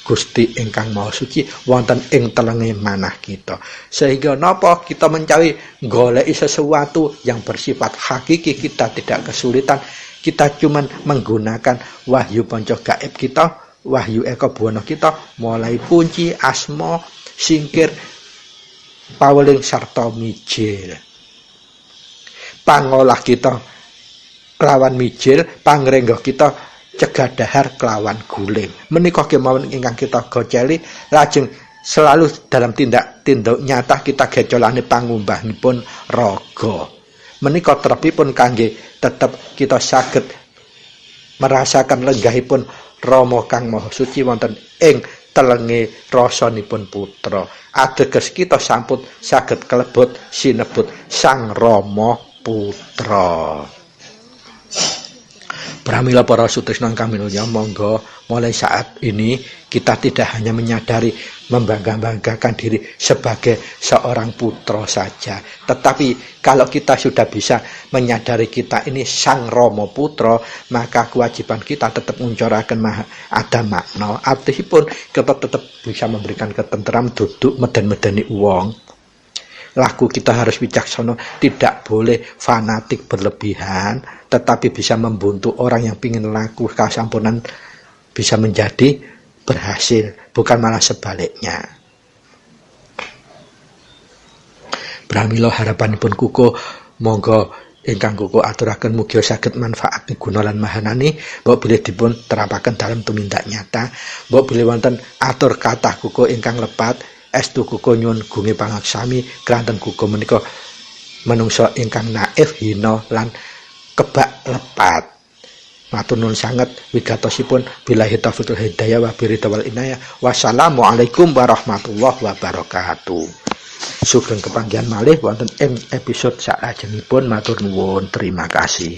Gusti ingkang Maha Suci wonten ing telenge manah kita. Sehingga napa kita mencari goleki sesuatu yang bersifat hakiki, kita tidak kesulitan. Kita cuman menggunakan wahyu panca gaib kita, wahyu eka buwana kita, mulai kunci, asma, singkir, paweling sarta mijil. Pangolah kita kelawan mijil, pangrengga kita cegah dahar kelawan guling. Menika kemawon ingkang kita goceli lajeng selalu dalam tindak nyata kita gecolane pangumbahipun raga. Menika trepipun kangge tetep kita saged merasakan lenggahipun Rama Kang Maha Suci wonten ing telenge rasanipun putra. Ateges kita sampun saged kalebet sinebut Sang Rama Putra. Pramila para sutresna ingkang minulya, monggo mulai saat ini kita tidak hanya menyadari membangga-banggakan diri sebagai seorang putra saja, tetapi kalau kita sudah bisa menyadari kita ini Sang Rama Putra, maka kewajiban kita tetap nguncuraken ada makna. Artipun kita tetap bisa memberikan ketenteram duduk meden-medeni wong. Laku kita harus bijaksana, tidak boleh fanatik berlebihan, tetapi bisa membuntu orang yang ingin laku kasampunan bisa menjadi berhasil, bukan malah sebaliknya. Pramila harapanipun kuku, monggo ingkang kuku aturaken mugi saged manfaat guna lan mahanani, mbok bilih dipun terapaken dalam tumindak nyata, mbok bilih wonten atur kathah kuku ingkang lepat. Estu kuku nyuwun gunge pangaksami kranten kuku menika manungsa ingkang naif, hina lan kebak lepat. Matur nuwun sanget wigatosipun billahi taufiq wal hidayah wa biridwal inayah. Wassalamualaikum warahmatullahi wabarakatuh. Sugeng kepanggihan malih wonten ing episode salajengipun. Matur nuwun, terima kasih.